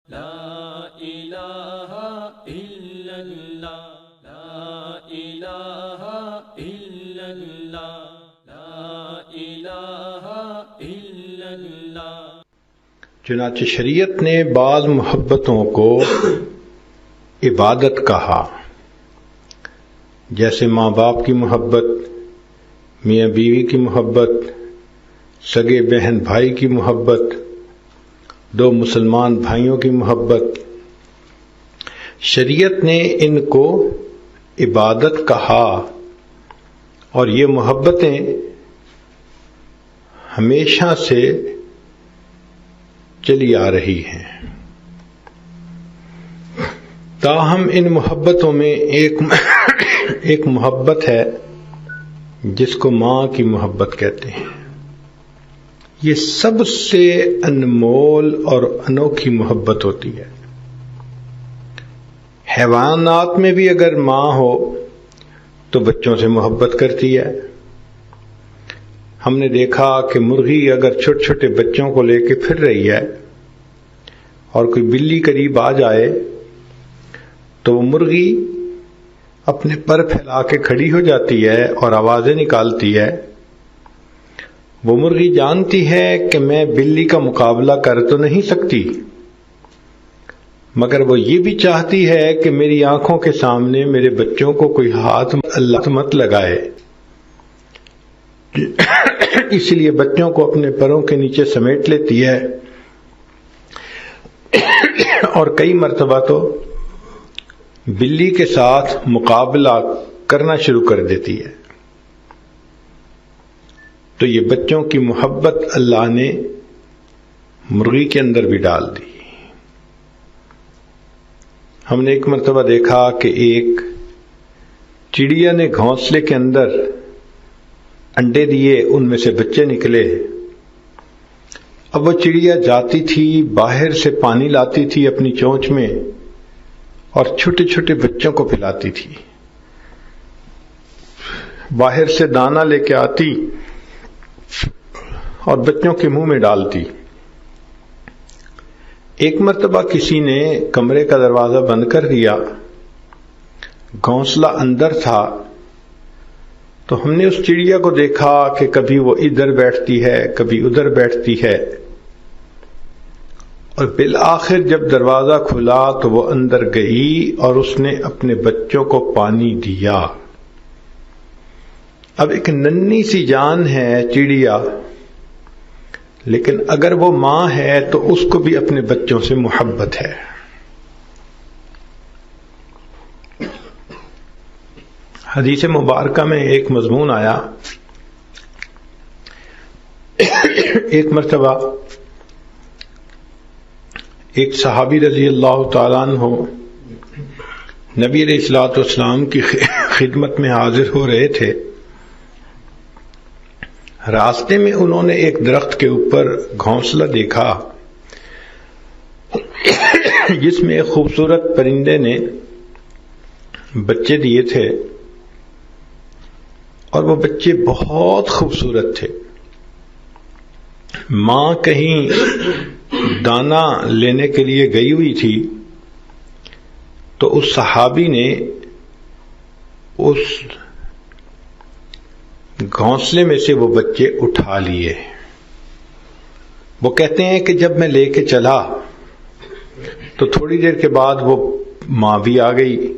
لا الہ الا اللہ، لا الہ الا اللہ، لا الہ الا اللہ۔ چنانچہ شریعت نے بعض محبتوں کو عبادت کہا، جیسے ماں باپ کی محبت، میاں بیوی کی محبت، سگے بہن بھائی کی محبت، دو مسلمان بھائیوں کی محبت۔ شریعت نے ان کو عبادت کہا، اور یہ محبتیں ہمیشہ سے چلی آ رہی ہیں۔ تاہم ان محبتوں میں ایک محبت ہے جس کو ماں کی محبت کہتے ہیں۔ یہ سب سے انمول اور انوکھی محبت ہوتی ہے۔ حیوانات میں بھی اگر ماں ہو تو بچوں سے محبت کرتی ہے۔ ہم نے دیکھا کہ مرغی اگر چھوٹے چھوٹے بچوں کو لے کے پھر رہی ہے اور کوئی بلی قریب آ جائے تو وہ مرغی اپنے پر پھیلا کے کھڑی ہو جاتی ہے اور آوازیں نکالتی ہے۔ وہ مرغی جانتی ہے کہ میں بلی کا مقابلہ کر تو نہیں سکتی، مگر وہ یہ بھی چاہتی ہے کہ میری آنکھوں کے سامنے میرے بچوں کو کوئی ہاتھ اللہ مت لگائے، اس لیے بچوں کو اپنے پروں کے نیچے سمیٹ لیتی ہے اور کئی مرتبہ تو بلی کے ساتھ مقابلہ کرنا شروع کر دیتی ہے۔ تو یہ بچوں کی محبت اللہ نے مرغی کے اندر بھی ڈال دی۔ ہم نے ایک مرتبہ دیکھا کہ ایک چڑیا نے گھونسلے کے اندر انڈے دیے، ان میں سے بچے نکلے۔ اب وہ چڑیا جاتی تھی، باہر سے پانی لاتی تھی اپنی چونچ میں اور چھوٹے چھوٹے بچوں کو پلاتی تھی۔ باہر سے دانہ لے کے آتی اور بچوں کے منہ میں ڈالتی۔ ایک مرتبہ کسی نے کمرے کا دروازہ بند کر دیا، گھونسلہ اندر تھا، تو ہم نے اس چڑیا کو دیکھا کہ کبھی وہ ادھر بیٹھتی ہے، کبھی ادھر بیٹھتی ہے، اور بالآخر جب دروازہ کھلا تو وہ اندر گئی اور اس نے اپنے بچوں کو پانی دیا۔ اب ایک ننھی سی جان ہے چڑیا، لیکن اگر وہ ماں ہے تو اس کو بھی اپنے بچوں سے محبت ہے۔ حدیث مبارکہ میں ایک مضمون آیا، ایک مرتبہ ایک صحابی رضی اللہ تعالیٰ عنہ نبی علیہ الصلوۃ والسلام کی خدمت میں حاضر ہو رہے تھے۔ راستے میں انہوں نے ایک درخت کے اوپر گھونسلہ دیکھا جس میں ایک خوبصورت پرندے نے بچے دیے تھے، اور وہ بچے بہت خوبصورت تھے۔ ماں کہیں دانہ لینے کے لیے گئی ہوئی تھی، تو اس صحابی نے اس گھونسلے میں سے وہ بچے اٹھا لیے۔ وہ کہتے ہیں کہ جب میں لے کے چلا تو تھوڑی دیر کے بعد وہ ماں بھی آ گئی۔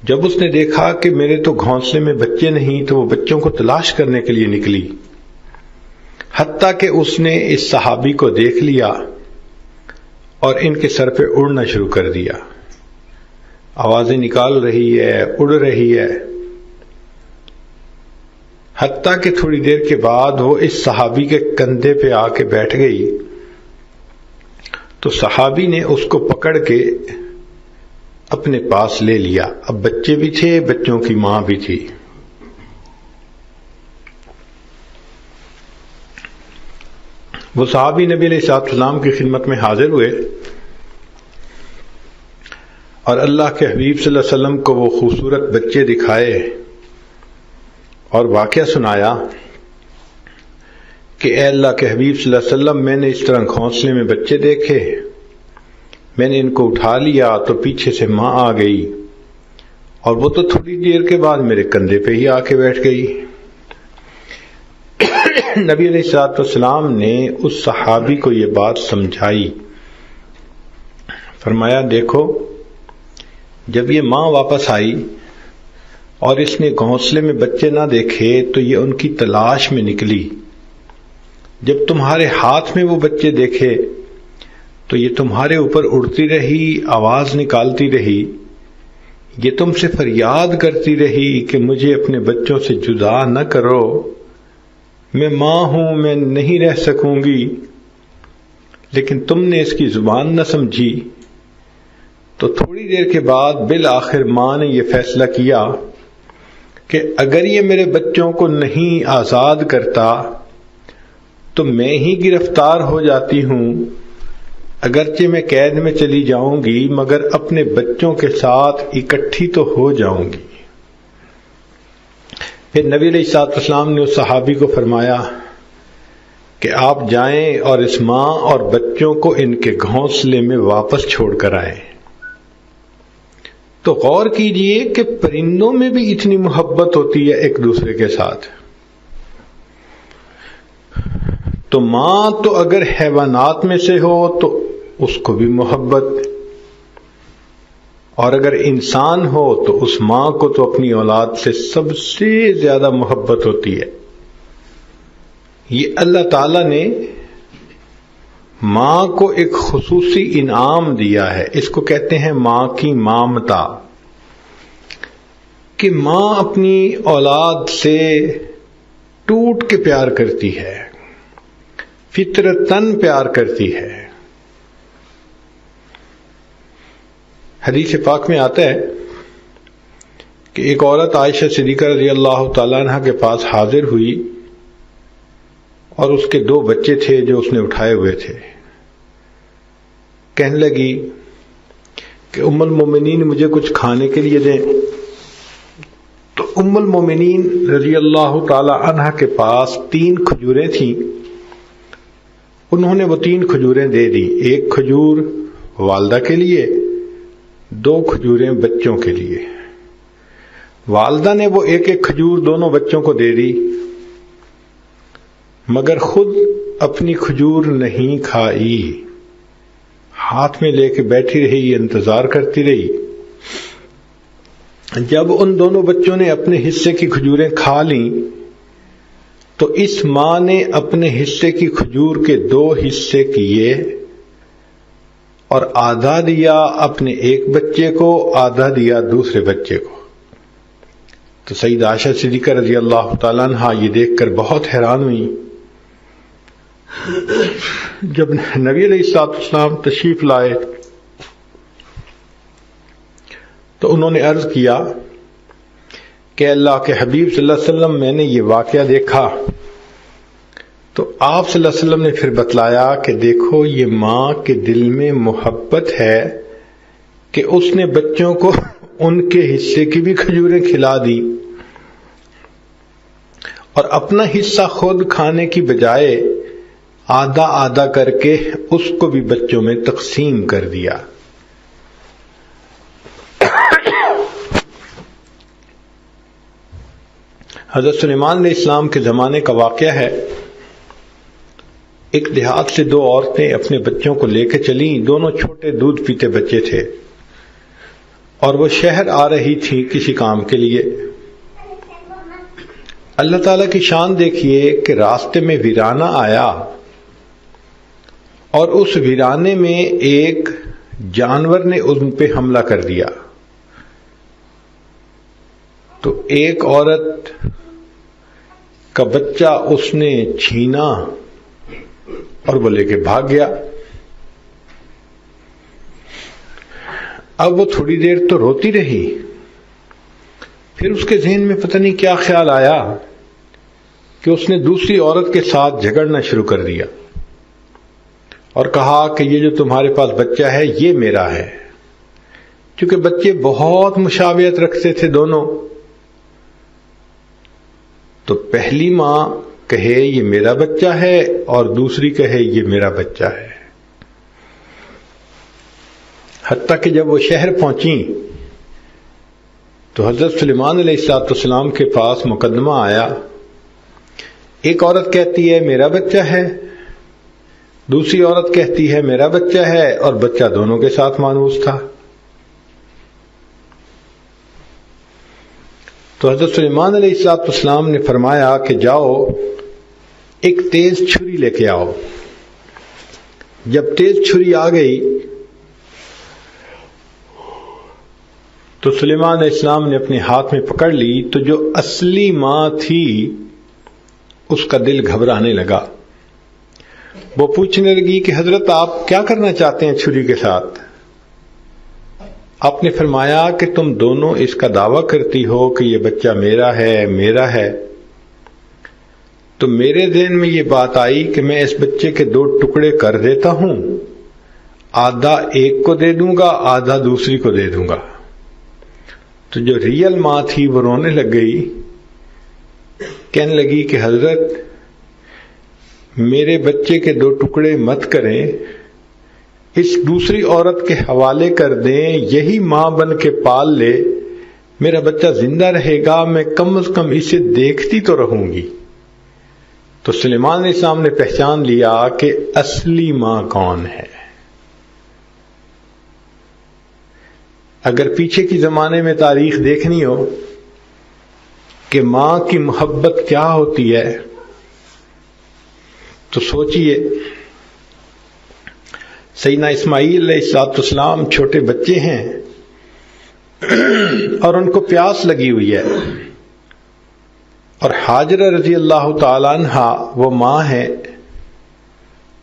جب اس نے دیکھا کہ میرے تو گھونسلے میں بچے نہیں، تو وہ بچوں کو تلاش کرنے کے لیے نکلی، حتیٰ کہ اس نے اس صحابی کو دیکھ لیا اور ان کے سر پہ اڑنا شروع کر دیا۔ آوازیں نکال رہی ہے، اڑ رہی ہے، حتیٰ کہ تھوڑی دیر کے بعد وہ اس صحابی کے کندھے پہ آ کے بیٹھ گئی، تو صحابی نے اس کو پکڑ کے اپنے پاس لے لیا۔ اب بچے بھی تھے، بچوں کی ماں بھی تھی۔ وہ صحابی نبی علیہ الصلوۃ والسلام کی خدمت میں حاضر ہوئے اور اللہ کے حبیب صلی اللہ علیہ وسلم کو وہ خوبصورت بچے دکھائے اور واقعہ سنایا کہ اے اللہ کے حبیب صلی اللہ علیہ وسلم، میں نے اس طرح گھونسلے میں بچے دیکھے میں نے ان کو اٹھا لیا تو پیچھے سے ماں آ گئی اور وہ تو تھوڑی دیر کے بعد میرے کندھے پہ ہی آ کے بیٹھ گئی۔ نبی علیہ الصلوۃ والسلام نے اس صحابی کو یہ بات سمجھائی، فرمایا دیکھو جب یہ ماں واپس آئی اور اس نے گھونسلے میں بچے نہ دیکھے تو یہ ان کی تلاش میں نکلی، جب تمہارے ہاتھ میں وہ بچے دیکھے تو یہ تمہارے اوپر اڑتی رہی، آواز نکالتی رہی، یہ تم سے فریاد کرتی رہی کہ مجھے اپنے بچوں سے جدا نہ کرو، میں ماں ہوں، میں نہیں رہ سکوں گی، لیکن تم نے اس کی زبان نہ سمجھی۔ تو تھوڑی دیر کے بعد بالآخر ماں نے یہ فیصلہ کیا کہ اگر یہ میرے بچوں کو نہیں آزاد کرتا تو میں ہی گرفتار ہو جاتی ہوں، اگرچہ میں قید میں چلی جاؤں گی مگر اپنے بچوں کے ساتھ اکٹھی تو ہو جاؤں گی۔ پھر نبی علیہ الصلوۃ والسلام نے اس صحابی کو فرمایا کہ آپ جائیں اور اس ماں اور بچوں کو ان کے گھونسلے میں واپس چھوڑ کر آئیں۔ تو غور کیجئے کہ پرندوں میں بھی اتنی محبت ہوتی ہے ایک دوسرے کے ساتھ، تو ماں تو اگر حیوانات میں سے ہو تو اس کو بھی محبت، اور اگر انسان ہو تو اس ماں کو تو اپنی اولاد سے سب سے زیادہ محبت ہوتی ہے۔ یہ اللہ تعالی نے ماں کو ایک خصوصی انعام دیا ہے، اس کو کہتے ہیں ماں کی مامتا، کہ ماں اپنی اولاد سے ٹوٹ کے پیار کرتی ہے، فطرتاً پیار کرتی ہے۔ حدیث پاک میں آتا ہے کہ ایک عورت عائشہ صدیقہ رضی اللہ تعالیٰ عنہ کے پاس حاضر ہوئی اور اس کے 2 بچے تھے جو اس نے اٹھائے ہوئے تھے۔ کہنے لگی کہ ام المومنین مجھے کچھ کھانے کے لیے دیں، تو ام المومنین رضی اللہ تعالی عنہ کے پاس 3 کھجوریں تھیں، انہوں نے وہ 3 کھجوریں دے دی، 1 کھجور والدہ کے لیے، 2 کھجوریں بچوں کے لیے۔ والدہ نے وہ 1 کھجور دونوں بچوں کو دے دی، مگر خود اپنی کھجور نہیں کھائی، ہاتھ میں لے کے بیٹھی رہی، انتظار کرتی رہی۔ جب ان دونوں بچوں نے اپنے حصے کی کھجوریں کھا لیں تو اس ماں نے اپنے حصے کی کھجور کے 2 حصے کیے اور آدھا دیا اپنے ایک بچے کو، آدھا دیا دوسرے بچے کو۔ تو سیدہ عائشہ صدیقہ رضی اللہ تعالیٰ عنہ یہ دیکھ کر بہت حیران ہوئی۔ جب نبی علیہ الصلوۃ والسلام تشریف لائے تو انہوں نے عرض کیا کہ اللہ کے حبیب صلی اللہ علیہ وسلم میں نے یہ واقعہ دیکھا، تو آپ صلی اللہ علیہ وسلم نے پھر بتلایا کہ دیکھو یہ ماں کے دل میں محبت ہے کہ اس نے بچوں کو ان کے حصے کی بھی کھجوریں کھلا دی اور اپنا حصہ خود کھانے کی بجائے آدھا آدھا کر کے اس کو بھی بچوں میں تقسیم کر دیا۔ حضرت سلیمان علیہ السلام کے زمانے کا واقعہ ہے، ایک دیہات سے 2 عورتیں اپنے بچوں کو لے کے چلیں، دونوں چھوٹے دودھ پیتے بچے تھے اور وہ شہر آ رہی تھی کسی کام کے لیے۔ اللہ تعالیٰ کی شان دیکھیے کہ راستے میں ویرانہ آیا اور اس ویرانے میں ایک جانور نے ان پہ حملہ کر دیا، تو ایک عورت کا بچہ اس نے چھینا اور وہ لے کے بھاگ گیا۔ اب وہ تھوڑی دیر تو روتی رہی، پھر اس کے ذہن میں پتہ نہیں کیا خیال آیا کہ اس نے دوسری عورت کے ساتھ جھگڑنا شروع کر دیا اور کہا کہ یہ جو تمہارے پاس بچہ ہے یہ میرا ہے، کیونکہ بچے بہت مشابہت رکھتے تھے دونوں۔ تو پہلی ماں کہے یہ میرا بچہ ہے اور دوسری کہے یہ میرا بچہ ہے۔ حتیٰ کہ جب وہ شہر پہنچیں تو حضرت سلیمان علیہ السلام کے پاس مقدمہ آیا. ایک عورت کہتی ہے میرا بچہ ہے، دوسری عورت کہتی ہے میرا بچہ ہے، اور بچہ دونوں کے ساتھ مانوس تھا. تو حضرت سلیمان علیہ السلام نے فرمایا کہ جاؤ ایک تیز چھری لے کے آؤ. جب تیز چھری آ گئی تو سلیمان علیہ السلام نے اپنے ہاتھ میں پکڑ لی تو جو اصلی ماں تھی اس کا دل گھبرانے لگا. وہ پوچھنے لگی کہ حضرت آپ کیا کرنا چاہتے ہیں چھری کے ساتھ؟ آپ نے فرمایا کہ تم دونوں اس کا دعویٰ کرتی ہو کہ یہ بچہ میرا ہے میرا ہے. تو میرے ذہن میں یہ بات آئی کہ میں اس بچے کے 2 ٹکڑے کر دیتا ہوں، آدھا ایک کو دے دوں گا، آدھا دوسری کو دے دوں گا. تو جو ریئل ماں تھی وہ رونے لگ گئی، کہنے لگی کہ حضرت میرے بچے کے 2 ٹکڑے مت کریں، اس دوسری عورت کے حوالے کر دیں، یہی ماں بن کے پال لے، میرا بچہ زندہ رہے گا، میں کم از کم اسے دیکھتی تو رہوں گی. تو سلیمان علیہ السلام نے پہچان لیا کہ اصلی ماں کون ہے. اگر پیچھے کی زمانے میں تاریخ دیکھنی ہو کہ ماں کی محبت کیا ہوتی ہے تو سوچئے سیدنا اسماعیل علیہ السلام چھوٹے بچے ہیں اور ان کو پیاس لگی ہوئی ہے، اور ہاجرہ رضی اللہ تعالی عنہا وہ ماں ہے،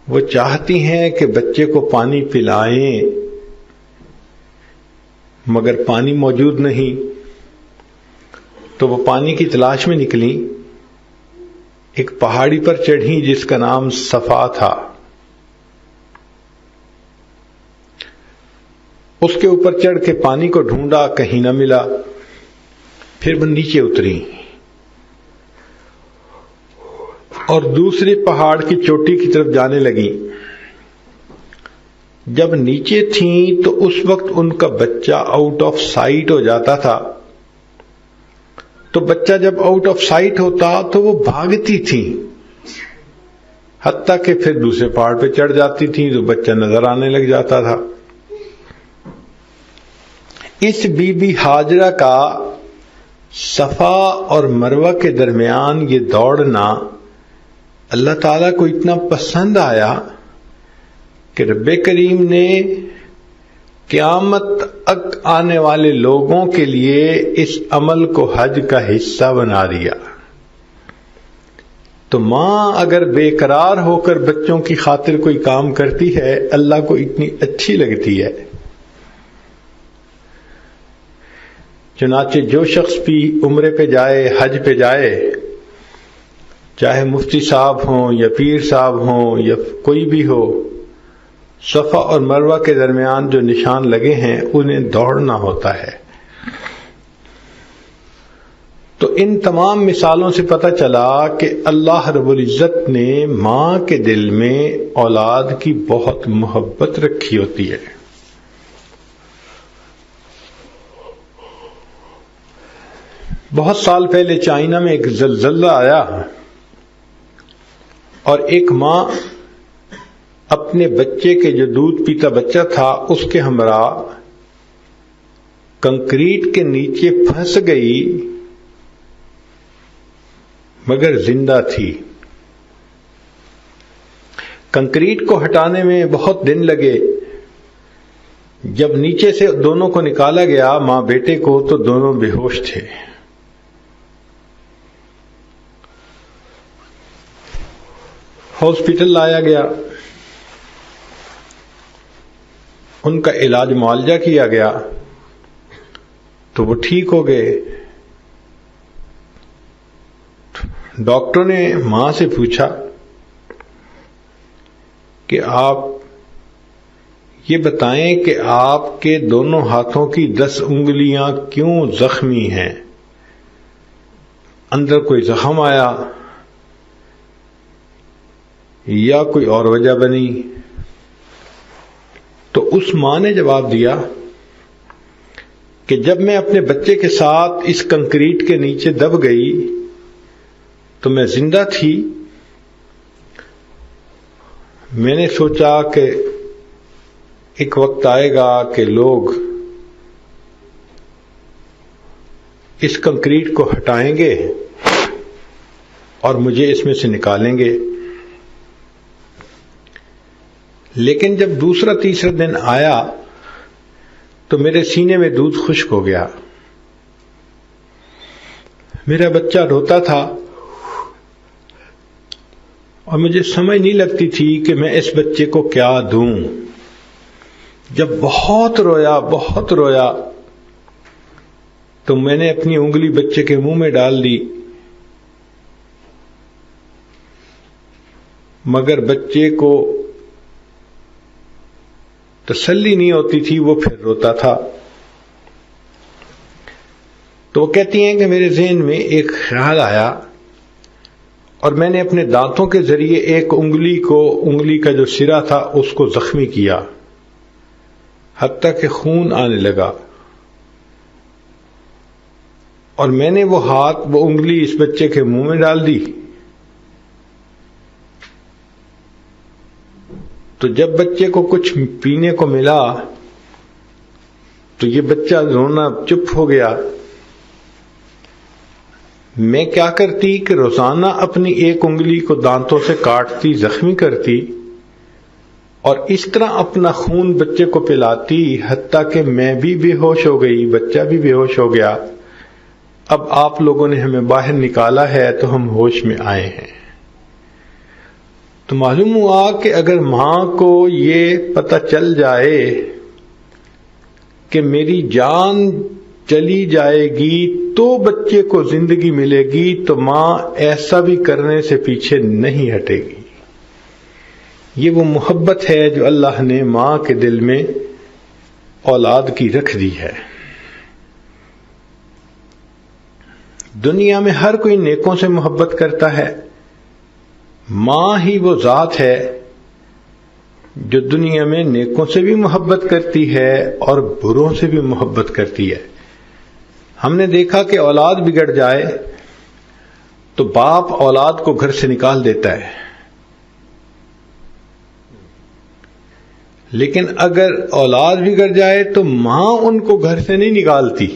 وہ چاہتی ہیں کہ بچے کو پانی پلائیں مگر پانی موجود نہیں. تو وہ پانی کی تلاش میں نکلی، ایک پہاڑی پر چڑھی جس کا نام صفا تھا. اس کے اوپر چڑھ کے پانی کو ڈھونڈا، کہیں نہ ملا. پھر وہ نیچے اتری اور دوسرے پہاڑ کی چوٹی کی طرف جانے لگی. جب نیچے تھیں تو اس وقت ان کا بچہ آؤٹ آف سائٹ ہو جاتا تھا. تو بچہ جب آؤٹ آف سائٹ ہوتا تو وہ بھاگتی تھیں، حتیٰ کہ پھر دوسرے پہاڑ پہ چڑھ جاتی تھیں تو بچہ نظر آنے لگ جاتا تھا. اس بی بی ہاجرہ کا صفا اور مروہ کے درمیان یہ دوڑنا اللہ تعالیٰ کو اتنا پسند آیا کہ رب کریم نے قیامت تک آنے والے لوگوں کے لیے اس عمل کو حج کا حصہ بنا دیا. تو ماں اگر بے قرار ہو کر بچوں کی خاطر کوئی کام کرتی ہے اللہ کو اتنی اچھی لگتی ہے. چنانچہ جو شخص بھی عمرے پہ جائے، حج پہ جائے، چاہے مفتی صاحب ہوں یا پیر صاحب ہوں یا کوئی بھی ہو، صفا اور مروہ کے درمیان جو نشان لگے ہیں انہیں دوڑنا ہوتا ہے. تو ان تمام مثالوں سے پتہ چلا کہ اللہ رب العزت نے ماں کے دل میں اولاد کی بہت محبت رکھی ہوتی ہے. بہت سال پہلے چائنا میں ایک زلزلہ آیا اور ایک ماں اپنے بچے کے جو دودھ پیتا بچہ تھا اس کے ہمراہ کنکریٹ کے نیچے پھنس گئی مگر زندہ تھی. کنکریٹ کو ہٹانے میں بہت دن لگے. جب نیچے سے دونوں کو نکالا گیا، ماں بیٹے کو، تو دونوں بے ہوش تھے. ہاسپٹل لایا گیا، ان کا علاج معالجہ کیا گیا تو وہ ٹھیک ہو گئے. ڈاکٹر نے ماں سے پوچھا کہ آپ یہ بتائیں کہ آپ کے دونوں ہاتھوں کی 10 انگلیاں کیوں زخمی ہیں؟ اندر کوئی زخم آیا یا کوئی اور وجہ بنی؟ تو اس ماں نے جواب دیا کہ جب میں اپنے بچے کے ساتھ اس کنکریٹ کے نیچے دب گئی تو میں زندہ تھی. میں نے سوچا کہ ایک وقت آئے گا کہ لوگ اس کنکریٹ کو ہٹائیں گے اور مجھے اس میں سے نکالیں گے. لیکن جب دوسرا تیسرا دن آیا تو میرے سینے میں دودھ خشک ہو گیا. میرا بچہ روتا تھا اور مجھے سمجھ نہیں لگتی تھی کہ میں اس بچے کو کیا دوں. جب بہت رویا تو میں نے اپنی انگلی بچے کے منہ میں ڈال دی، مگر بچے کو تسلی نہیں ہوتی تھی، وہ پھر روتا تھا. تو وہ کہتی ہیں کہ میرے ذہن میں ایک خیال آیا اور میں نے اپنے دانتوں کے ذریعے ایک انگلی کا جو سرا تھا اس کو زخمی کیا، حتیٰ کہ خون آنے لگا. اور میں نے وہ انگلی اس بچے کے منہ میں ڈال دی. تو جب بچے کو کچھ پینے کو ملا تو یہ بچہ رونا چپ ہو گیا. میں کیا کرتی کہ روزانہ اپنی ایک انگلی کو دانتوں سے کاٹتی، زخمی کرتی اور اس طرح اپنا خون بچے کو پلاتی، حتیٰ کہ میں بھی بے ہوش ہو گئی، بچہ بھی بے ہوش ہو گیا. اب آپ لوگوں نے ہمیں باہر نکالا ہے تو ہم ہوش میں آئے ہیں. تو معلوم ہوا کہ اگر ماں کو یہ پتہ چل جائے کہ میری جان چلی جائے گی تو بچے کو زندگی ملے گی، تو ماں ایسا بھی کرنے سے پیچھے نہیں ہٹے گی. یہ وہ محبت ہے جو اللہ نے ماں کے دل میں اولاد کی رکھ دی ہے. دنیا میں ہر کوئی نیکوں سے محبت کرتا ہے، ماں ہی وہ ذات ہے جو دنیا میں نیکوں سے بھی محبت کرتی ہے اور بروں سے بھی محبت کرتی ہے. ہم نے دیکھا کہ اولاد بگڑ جائے تو باپ اولاد کو گھر سے نکال دیتا ہے، لیکن اگر اولاد بگڑ جائے تو ماں ان کو گھر سے نہیں نکالتی.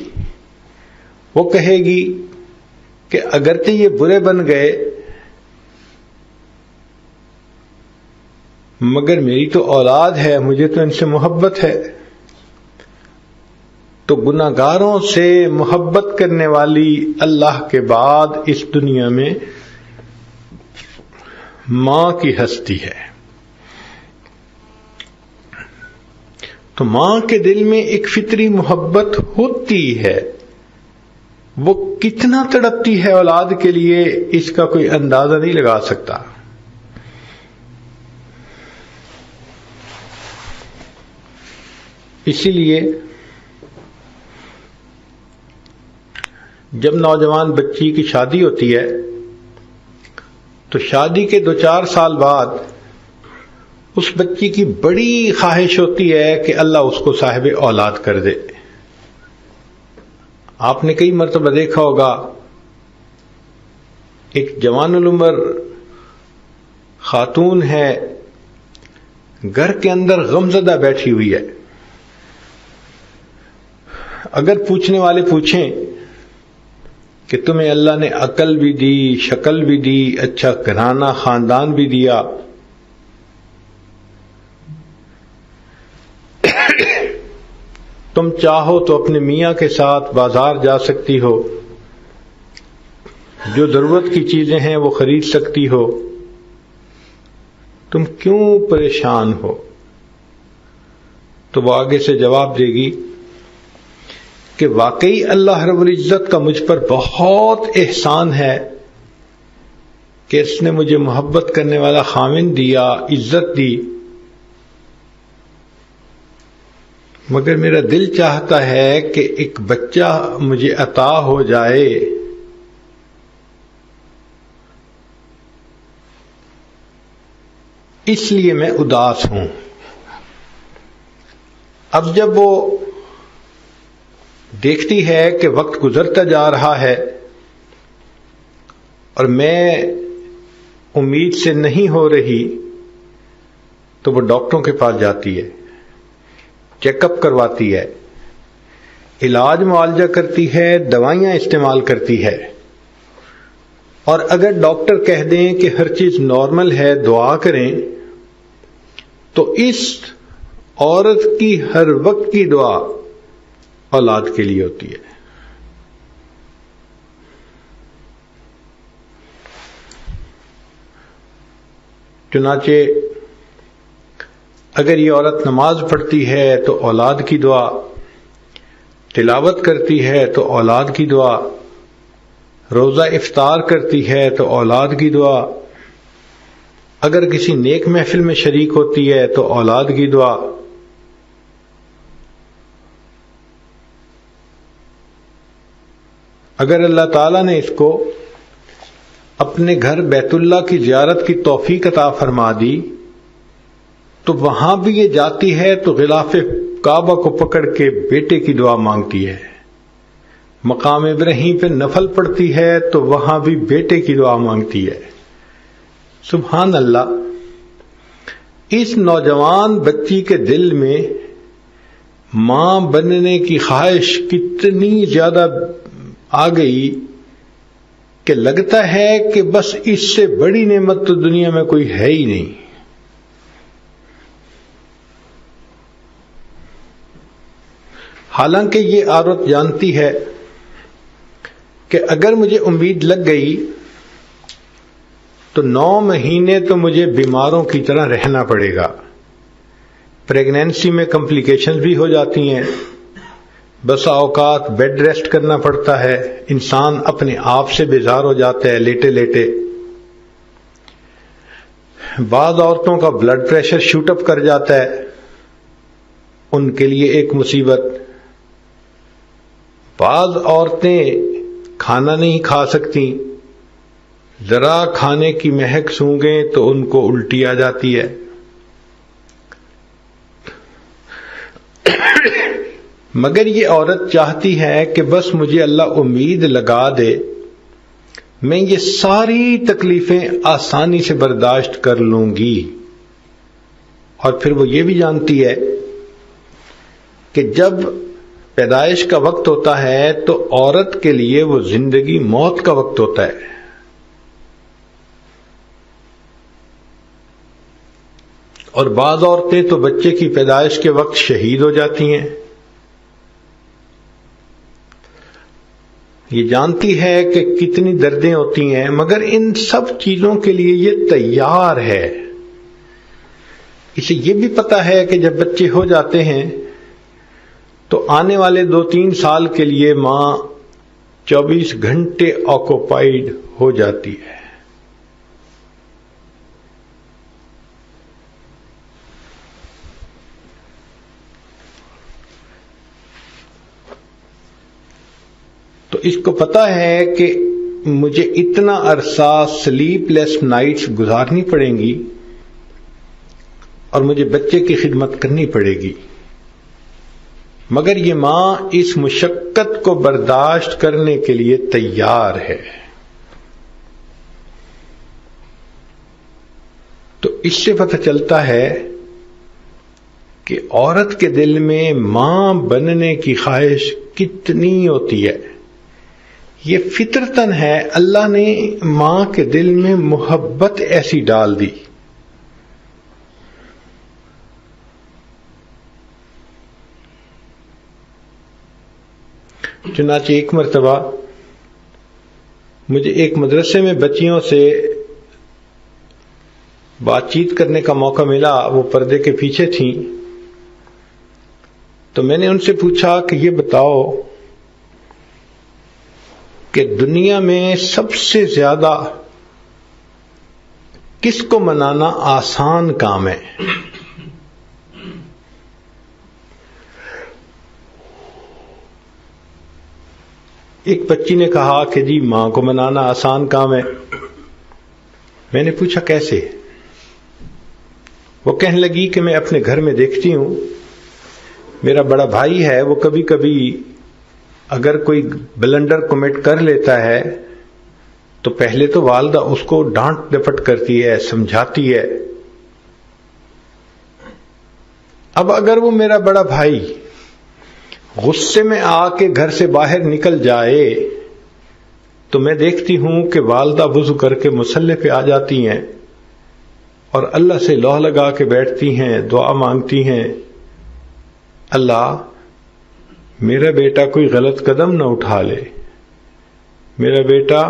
وہ کہے گی کہ اگرچہ یہ برے بن گئے مگر میری تو اولاد ہے، مجھے تو ان سے محبت ہے. تو گناہگاروں سے محبت کرنے والی اللہ کے بعد اس دنیا میں ماں کی ہستی ہے. تو ماں کے دل میں ایک فطری محبت ہوتی ہے. وہ کتنا تڑپتی ہے اولاد کے لیے اس کا کوئی اندازہ نہیں لگا سکتا. اسی لیے جب نوجوان بچی کی شادی ہوتی ہے تو شادی کے 2-4 سال بعد اس بچی کی بڑی خواہش ہوتی ہے کہ اللہ اس کو صاحب اولاد کر دے. آپ نے کئی مرتبہ دیکھا ہوگا ایک جوان العمر خاتون ہے، گھر کے اندر غمزدہ بیٹھی ہوئی ہے. اگر پوچھنے والے پوچھیں کہ تمہیں اللہ نے عقل بھی دی، شکل بھی دی، اچھا گھرانہ خاندان بھی دیا، تم چاہو تو اپنے میاں کے ساتھ بازار جا سکتی ہو، جو ضرورت کی چیزیں ہیں وہ خرید سکتی ہو، تم کیوں پریشان ہو؟ تو وہ آگے سے جواب دے گی کہ واقعی اللہ رب العزت کا مجھ پر بہت احسان ہے کہ اس نے مجھے محبت کرنے والا خاوند دیا، عزت دی، مگر میرا دل چاہتا ہے کہ ایک بچہ مجھے عطا ہو جائے. اس لیے میں اداس ہوں. اب جب وہ دیکھتی ہے کہ وقت گزرتا جا رہا ہے اور میں امید سے نہیں ہو رہی، تو وہ ڈاکٹروں کے پاس جاتی ہے، چیک اپ کرواتی ہے، علاج معالجہ کرتی ہے، دوائیاں استعمال کرتی ہے، اور اگر ڈاکٹر کہہ دیں کہ ہر چیز نارمل ہے، دعا کریں، تو اس عورت کی ہر وقت کی دعا اولاد کے لیے ہوتی ہے۔ چنانچہ اگر یہ عورت نماز پڑھتی ہے تو اولاد کی دعا، تلاوت کرتی ہے تو اولاد کی دعا، روزہ افطار کرتی ہے تو اولاد کی دعا، اگر کسی نیک محفل میں شریک ہوتی ہے تو اولاد کی دعا، اگر اللہ تعالیٰ نے اس کو اپنے گھر بیت اللہ کی زیارت کی توفیق عطا فرما دی تو وہاں بھی یہ جاتی ہے تو غلاف کعبہ کو پکڑ کے بیٹے کی دعا مانگتی ہے، مقام ابراہیم پہ نفل پڑھتی ہے تو وہاں بھی بیٹے کی دعا مانگتی ہے۔ سبحان اللہ، اس نوجوان بچی کے دل میں ماں بننے کی خواہش کتنی زیادہ آ گئی کہ لگتا ہے کہ بس اس سے بڑی نعمت تو دنیا میں کوئی ہے ہی نہیں۔ حالانکہ یہ عورت جانتی ہے کہ اگر مجھے امید لگ گئی تو 9 مہینے تو مجھے بیماروں کی طرح رہنا پڑے گا، پریگنینسی میں کمپلیکیشنز بھی ہو جاتی ہیں، بسا اوقات بیڈ ریسٹ کرنا پڑتا ہے، انسان اپنے آپ سے بیزار ہو جاتا ہے لیٹے لیٹے، بعض عورتوں کا بلڈ پریشر شوٹ اپ کر جاتا ہے، ان کے لیے ایک مصیبت، بعض عورتیں کھانا نہیں کھا سکتی، ذرا کھانے کی مہک سونگیں تو ان کو الٹی آ جاتی ہے۔ مگر یہ عورت چاہتی ہے کہ بس مجھے اللہ امید لگا دے، میں یہ ساری تکلیفیں آسانی سے برداشت کر لوں گی، اور پھر وہ یہ بھی جانتی ہے کہ جب پیدائش کا وقت ہوتا ہے تو عورت کے لیے وہ زندگی موت کا وقت ہوتا ہے۔ اور بعض عورتیں تو بچے کی پیدائش کے وقت شہید ہو جاتی ہیں۔ یہ جانتی ہے کہ کتنی دردیں ہوتی ہیں، مگر ان سب چیزوں کے لیے یہ تیار ہے۔ اسے یہ بھی پتا ہے کہ جب بچے ہو جاتے ہیں تو آنے والے 2-3 سال کے لیے ماں 24 گھنٹے آکوپائیڈ ہو جاتی ہے۔ تو اس کو پتا ہے کہ مجھے اتنا عرصہ سلیپ لیس نائٹس گزارنی پڑیں گی اور مجھے بچے کی خدمت کرنی پڑے گی، مگر یہ ماں اس مشقت کو برداشت کرنے کے لیے تیار ہے۔ تو اس سے پتہ چلتا ہے کہ عورت کے دل میں ماں بننے کی خواہش کتنی ہوتی ہے۔ یہ فطرتاً ہے، اللہ نے ماں کے دل میں محبت ایسی ڈال دی۔ چنانچہ ایک مرتبہ مجھے ایک مدرسے میں بچیوں سے بات چیت کرنے کا موقع ملا، وہ پردے کے پیچھے تھیں، تو میں نے ان سے پوچھا کہ یہ بتاؤ کہ دنیا میں سب سے زیادہ کس کو منانا آسان کام ہے؟ ایک بچی نے کہا کہ جی ماں کو منانا آسان کام ہے۔ میں نے پوچھا کیسے؟ وہ کہنے لگی کہ میں اپنے گھر میں دیکھتی ہوں میرا بڑا بھائی ہے، وہ کبھی کبھی اگر کوئی بلنڈر کمٹ کر لیتا ہے تو پہلے تو والدہ اس کو ڈانٹ ڈپٹ کرتی ہے، سمجھاتی ہے. اب اگر وہ میرا بڑا بھائی غصے میں آ کے گھر سے باہر نکل جائے تو میں دیکھتی ہوں کہ والدہ وضو کر کے مصلی پہ آ جاتی ہیں اور اللہ سے لوح لگا کے بیٹھتی ہیں، دعا مانگتی ہیں، اللہ میرا بیٹا کوئی غلط قدم نہ اٹھا لے، میرا بیٹا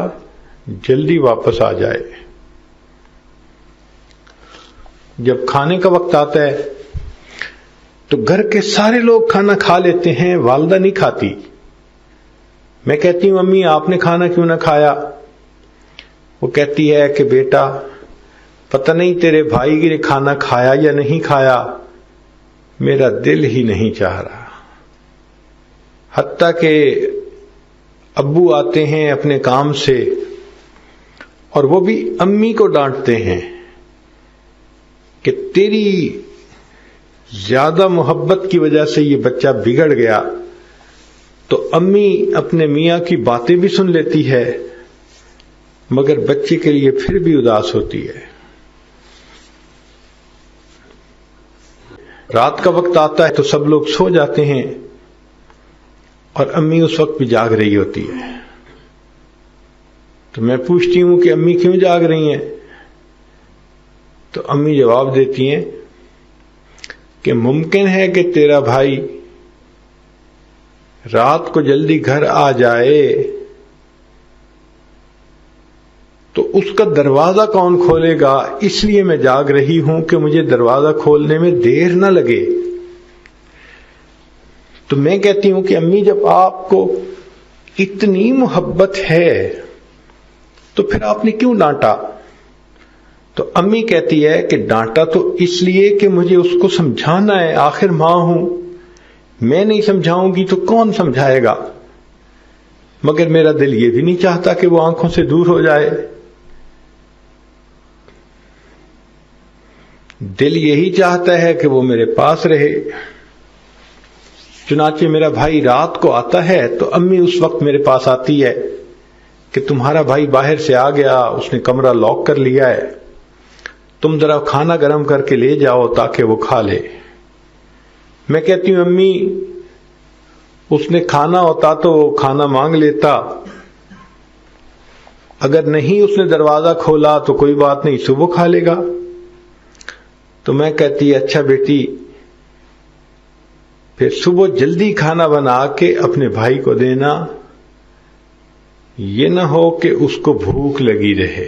جلدی واپس آ جائے. جب کھانے کا وقت آتا ہے تو گھر کے سارے لوگ کھانا کھا لیتے ہیں، والدہ نہیں کھاتی. میں کہتی ہوں امی آپ نے کھانا کیوں نہ کھایا؟ وہ کہتی ہے کہ بیٹا پتہ نہیں تیرے بھائی نے کھانا کھایا یا نہیں کھایا، میرا دل ہی نہیں چاہ رہا. حتیٰ کہ ابو آتے ہیں اپنے کام سے اور وہ بھی امی کو ڈانٹتے ہیں کہ تیری زیادہ محبت کی وجہ سے یہ بچہ بگڑ گیا. تو امی اپنے میاں کی باتیں بھی سن لیتی ہے مگر بچے کے لیے پھر بھی اداس ہوتی ہے. رات کا وقت آتا ہے تو سب لوگ سو جاتے ہیں اور امی اس وقت بھی جاگ رہی ہوتی ہے. تو میں پوچھتی ہوں کہ امی کیوں جاگ رہی ہیں؟ تو امی جواب دیتی ہیں کہ ممکن ہے کہ تیرا بھائی رات کو جلدی گھر آ جائے تو اس کا دروازہ کون کھولے گا، اس لیے میں جاگ رہی ہوں کہ مجھے دروازہ کھولنے میں دیر نہ لگے. تو میں کہتی ہوں کہ امی جب آپ کو اتنی محبت ہے تو پھر آپ نے کیوں ڈانٹا؟ تو امی کہتی ہے کہ ڈانٹا تو اس لیے کہ مجھے اس کو سمجھانا ہے، آخر ماں ہوں، میں نہیں سمجھاؤں گی تو کون سمجھائے گا. مگر میرا دل یہ بھی نہیں چاہتا کہ وہ آنکھوں سے دور ہو جائے. دل یہی چاہتا ہے کہ وہ میرے پاس رہے. چنانچہ میرا بھائی رات کو آتا ہے تو امی اس وقت میرے پاس آتی ہے کہ تمہارا بھائی باہر سے آ گیا، اس نے کمرہ لاک کر لیا ہے، تم ذرا کھانا گرم کر کے لے جاؤ تاکہ وہ کھا لے. میں کہتی ہوں امی اس نے کھانا ہوتا تو وہ کھانا مانگ لیتا، اگر نہیں اس نے دروازہ کھولا تو کوئی بات نہیں، صبح کھا لے گا. تو میں کہتی اچھا بیٹی پھر صبح جلدی کھانا بنا کے اپنے بھائی کو دینا، یہ نہ ہو کہ اس کو بھوک لگی رہے.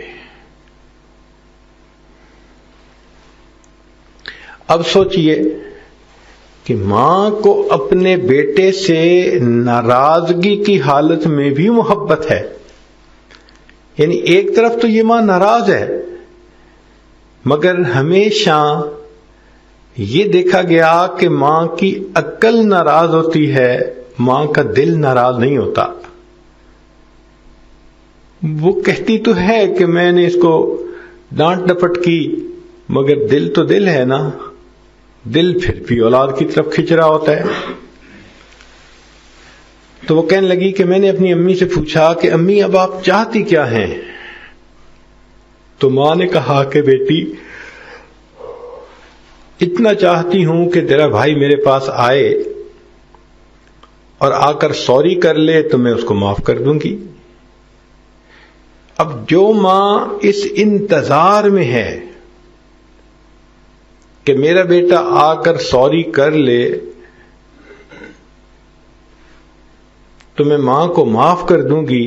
اب سوچئے کہ ماں کو اپنے بیٹے سے ناراضگی کی حالت میں بھی محبت ہے. یعنی ایک طرف تو یہ ماں ناراض ہے مگر ہمیشہ یہ دیکھا گیا کہ ماں کی عقل ناراض ہوتی ہے، ماں کا دل ناراض نہیں ہوتا. وہ کہتی تو ہے کہ میں نے اس کو ڈانٹ ڈپٹ کی مگر دل تو دل ہے نا، دل پھر بھی اولاد کی طرف کھنچ رہا ہوتا ہے. تو وہ کہنے لگی کہ میں نے اپنی امی سے پوچھا کہ امی اب آپ چاہتی کیا ہیں؟ تو ماں نے کہا کہ بیٹی اتنا چاہتی ہوں کہ تیرا بھائی میرے پاس آئے اور آ کر سوری کر لے تو میں اس کو معاف کر دوں گی. اب جو ماں اس انتظار میں ہے کہ میرا بیٹا آ کر سوری کر لے تو میں ماں کو معاف کر دوں گی،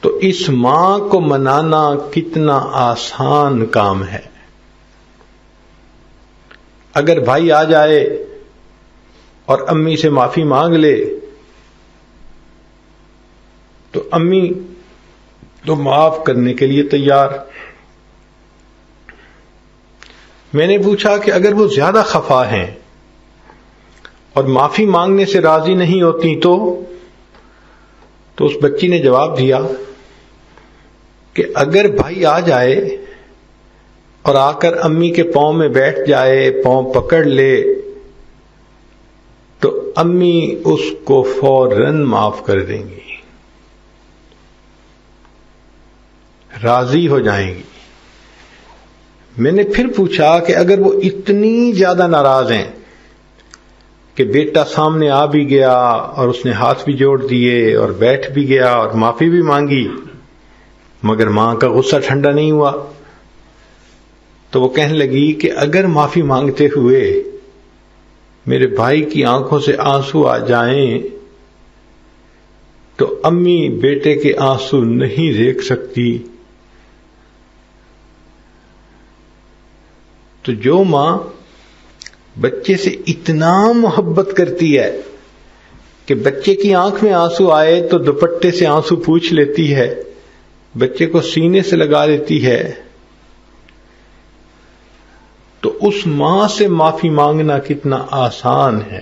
تو اس ماں کو منانا کتنا آسان کام ہے. اگر بھائی آ جائے اور امی سے معافی مانگ لے تو امی تو معاف کرنے کے لیے تیار. میں نے پوچھا کہ اگر وہ زیادہ خفا ہیں اور معافی مانگنے سے راضی نہیں ہوتی تو اس بچی نے جواب دیا کہ اگر بھائی آ جائے اور آ کر امی کے پاؤں میں بیٹھ جائے، پاؤں پکڑ لے تو امی اس کو فوراً معاف کر دیں گی، راضی ہو جائیں گی۔ میں نے پھر پوچھا کہ اگر وہ اتنی زیادہ ناراض ہیں کہ بیٹا سامنے آ بھی گیا اور اس نے ہاتھ بھی جوڑ دیے اور بیٹھ بھی گیا اور معافی بھی مانگی، مگر ماں کا غصہ ٹھنڈا نہیں ہوا، تو وہ کہنے لگی کہ اگر معافی مانگتے ہوئے میرے بھائی کی آنکھوں سے آنسو آ جائیں تو امی بیٹے کے آنسو نہیں دیکھ سکتی۔ تو جو ماں بچے سے اتنا محبت کرتی ہے کہ بچے کی آنکھ میں آنسو آئے تو دوپٹے سے آنسو پوچھ لیتی ہے، بچے کو سینے سے لگا لیتی ہے، تو اس ماں سے معافی مانگنا کتنا آسان ہے۔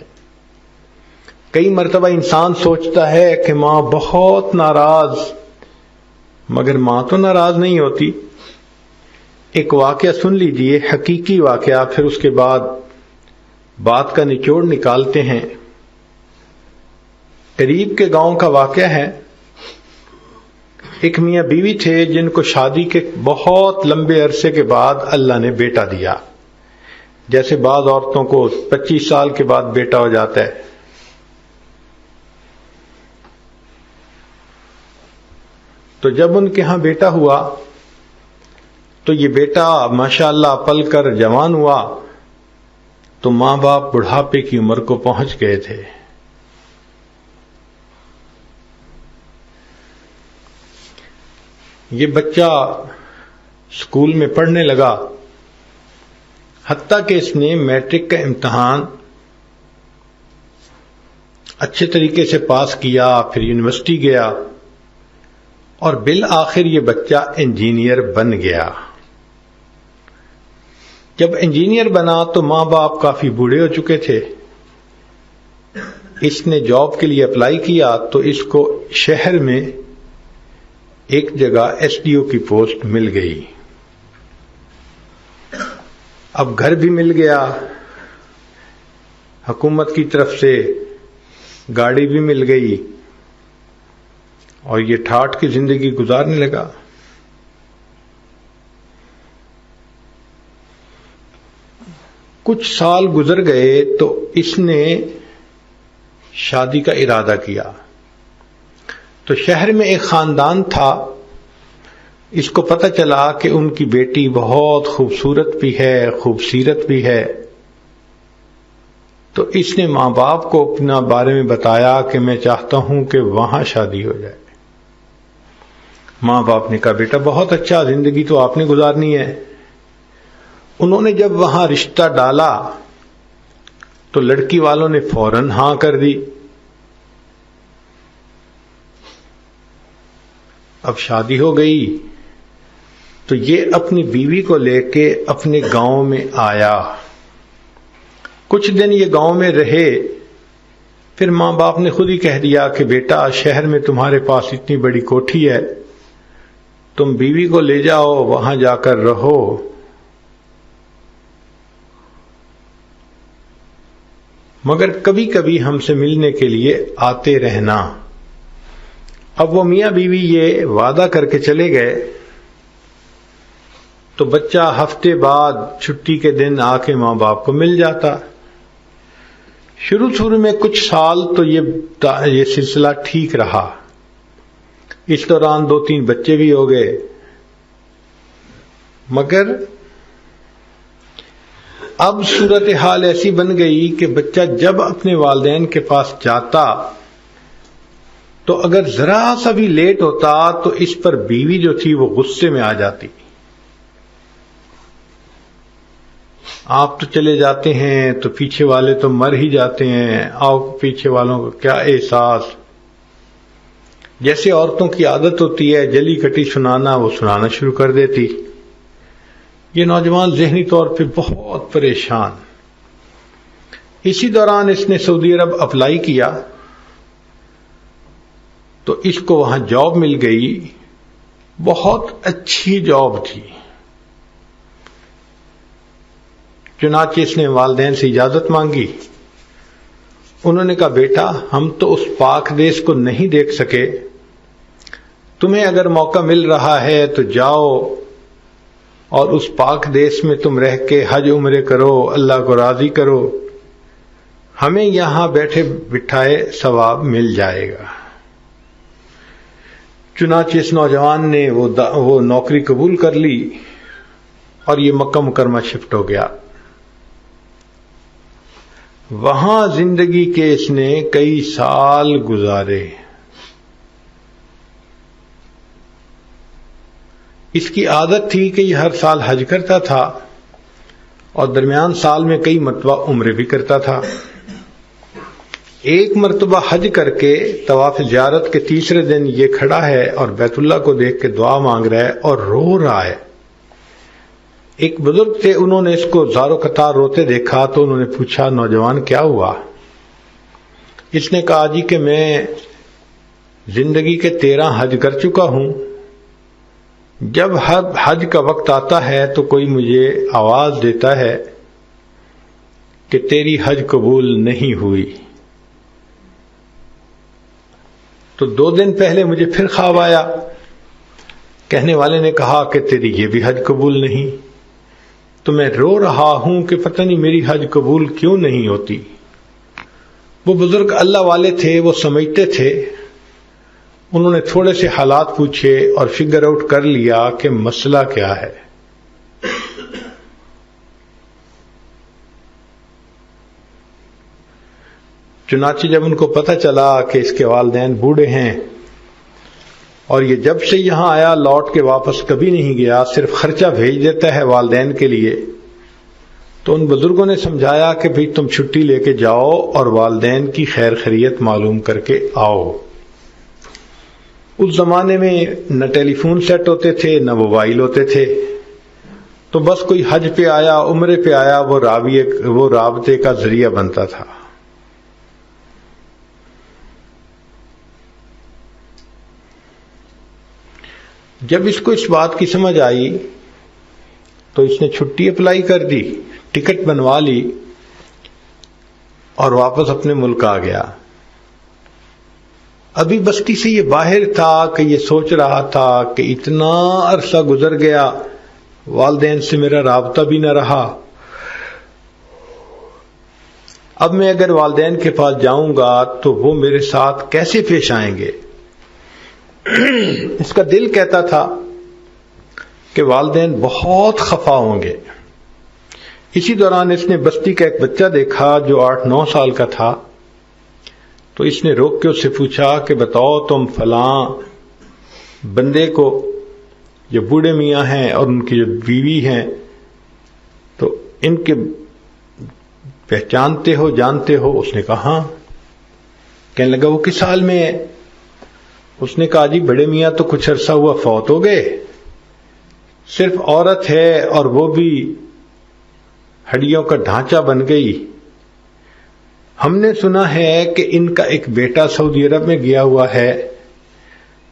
کئی مرتبہ انسان سوچتا ہے کہ ماں بہت ناراض، مگر ماں تو ناراض نہیں ہوتی۔ ایک واقعہ سن لیجئے، حقیقی واقعہ، پھر اس کے بعد بات کا نچوڑ نکالتے ہیں۔ قریب کے گاؤں کا واقعہ ہے۔ ایک میاں بیوی تھے جن کو شادی کے بہت لمبے عرصے کے بعد اللہ نے بیٹا دیا، جیسے بعض عورتوں کو 25 سال کے بعد بیٹا ہو جاتا ہے۔ تو جب ان کے ہاں بیٹا ہوا تو یہ بیٹا ماشاءاللہ پل کر جوان ہوا تو ماں باپ بڑھاپے کی عمر کو پہنچ گئے تھے۔ یہ بچہ اسکول میں پڑھنے لگا، حتیٰ کہ اس نے میٹرک کا امتحان اچھے طریقے سے پاس کیا، پھر یونیورسٹی گیا اور بالآخر یہ بچہ انجینئر بن گیا۔ جب انجینئر بنا تو ماں باپ کافی بوڑھے ہو چکے تھے۔ اس نے جاب کے لیے اپلائی کیا تو اس کو شہر میں ایک جگہ ایس ڈی او کی پوسٹ مل گئی۔ اب گھر بھی مل گیا، حکومت کی طرف سے گاڑی بھی مل گئی اور یہ ٹھاٹھ کی زندگی گزارنے لگا۔ کچھ سال گزر گئے تو اس نے شادی کا ارادہ کیا۔ تو شہر میں ایک خاندان تھا، اس کو پتہ چلا کہ ان کی بیٹی بہت خوبصورت بھی ہے، خوبصیرت بھی ہے۔ تو اس نے ماں باپ کو اپنا بارے میں بتایا کہ میں چاہتا ہوں کہ وہاں شادی ہو جائے۔ ماں باپ نے کہا بیٹا بہت اچھا، زندگی تو آپ نے گزارنی ہے۔ انہوں نے جب وہاں رشتہ ڈالا تو لڑکی والوں نے فوراً ہاں کر دی۔ اب شادی ہو گئی تو یہ اپنی بیوی کو لے کے اپنے گاؤں میں آیا۔ کچھ دن یہ گاؤں میں رہے، پھر ماں باپ نے خود ہی کہہ دیا کہ بیٹا شہر میں تمہارے پاس اتنی بڑی کوٹھی ہے، تم بیوی کو لے جاؤ، وہاں جا کر رہو۔ مگر کبھی کبھی ہم سے ملنے کے لیے آتے رہنا۔ اب وہ میاں بیوی یہ وعدہ کر کے چلے گئے تو بچہ ہفتے بعد چھٹی کے دن آ کے ماں باپ کو مل جاتا۔ شروع میں کچھ سال تو یہ سلسلہ ٹھیک رہا، اس دوران 2-3 بچے بھی ہو گئے، مگر اب صورتحال ایسی بن گئی کہ بچہ جب اپنے والدین کے پاس جاتا تو اگر ذرا سا بھی لیٹ ہوتا تو اس پر بیوی جو تھی وہ غصے میں آ جاتی۔ آپ تو چلے جاتے ہیں تو پیچھے والے تو مر ہی جاتے ہیں، آؤ پیچھے والوں کو کیا احساس۔ جیسے عورتوں کی عادت ہوتی ہے جلی کٹی سنانا، وہ سنانا شروع کر دیتی۔ یہ نوجوان ذہنی طور پہ بہت پریشان۔ اسی دوران اس نے سعودی عرب اپلائی کیا تو اس کو وہاں جاب مل گئی، بہت اچھی جاب تھی۔ چنانچہ اس نے والدین سے اجازت مانگی انہوں نے کہا بیٹا ہم تو اس پاک دیس کو نہیں دیکھ سکے، تمہیں اگر موقع مل رہا ہے تو جاؤ اور اس پاک دیس میں تم رہ کے حج عمرے کرو، اللہ کو راضی کرو، ہمیں یہاں بیٹھے بٹھائے ثواب مل جائے گا۔ چنانچہ اس نوجوان نے وہ نوکری قبول کر لی اور یہ مکہ مکرمہ شفٹ ہو گیا۔ وہاں زندگی کے اس نے کئی سال گزارے۔ اس کی عادت تھی کہ یہ ہر سال حج کرتا تھا اور درمیان سال میں کئی مرتبہ عمرے بھی کرتا تھا۔ ایک مرتبہ حج کر کے طواف زیارت کے تیسرے دن یہ کھڑا ہے اور بیت اللہ کو دیکھ کے دعا مانگ رہا ہے اور رو رہا ہے۔ ایک بزرگ تھے، انہوں نے اس کو زارو قطار روتے دیکھا تو انہوں نے پوچھا نوجوان کیا ہوا؟ اس نے کہا جی کہ میں زندگی کے 13 حج کر چکا ہوں، جب حج کا وقت آتا ہے تو کوئی مجھے آواز دیتا ہے کہ تیری حج قبول نہیں ہوئی، تو 2 دن پہلے مجھے پھر خواب آیا، کہنے والے نے کہا کہ تیری یہ بھی حج قبول نہیں، تو میں رو رہا ہوں کہ پتہ نہیں میری حج قبول کیوں نہیں ہوتی۔ وہ بزرگ اللہ والے تھے، وہ سمجھتے تھے، انہوں نے تھوڑے سے حالات پوچھے اور فگر آؤٹ کر لیا کہ مسئلہ کیا ہے۔ چنانچہ جب ان کو پتہ چلا کہ اس کے والدین بوڑھے ہیں اور یہ جب سے یہاں آیا لوٹ کے واپس کبھی نہیں گیا، صرف خرچہ بھیج دیتا ہے والدین کے لیے، تو ان بزرگوں نے سمجھایا کہ بھئی تم چھٹی لے کے جاؤ اور والدین کی خیر خیریت معلوم کر کے آؤ۔ اس زمانے میں نہ ٹیلی فون سیٹ ہوتے تھے نہ موبائل ہوتے تھے، تو بس کوئی حج پہ آیا، عمرے پہ آیا، وہ رابطے کا ذریعہ بنتا تھا۔ جب اس کو اس بات کی سمجھ آئی تو اس نے چھٹی اپلائی کر دی، ٹکٹ بنوا لی اور واپس اپنے ملک آ گیا۔ ابھی بستی سے یہ باہر تھا کہ یہ سوچ رہا تھا کہ اتنا عرصہ گزر گیا، والدین سے میرا رابطہ بھی نہ رہا، اب میں اگر والدین کے پاس جاؤں گا تو وہ میرے ساتھ کیسے پیش آئیں گے؟ اس کا دل کہتا تھا کہ والدین بہت خفا ہوں گے۔ اسی دوران اس نے بستی کا ایک بچہ دیکھا جو 8-9 سال کا تھا، تو اس نے روک کے اس سے پوچھا کہ بتاؤ تم فلاں بندے کو، جو بوڑھے میاں ہیں اور ان کی جو بیوی ہیں، تو ان کے پہچانتے ہو، جانتے ہو؟ اس نے کہا ہاں۔ کہنے لگا وہ کس حال میں ہے؟ اس نے کہا جی بڑے میاں تو کچھ عرصہ ہوا فوت ہو گئے، صرف عورت ہے اور وہ بھی ہڈیوں کا ڈھانچہ بن گئی۔ ہم نے سنا ہے کہ ان کا ایک بیٹا سعودی عرب میں گیا ہوا ہے،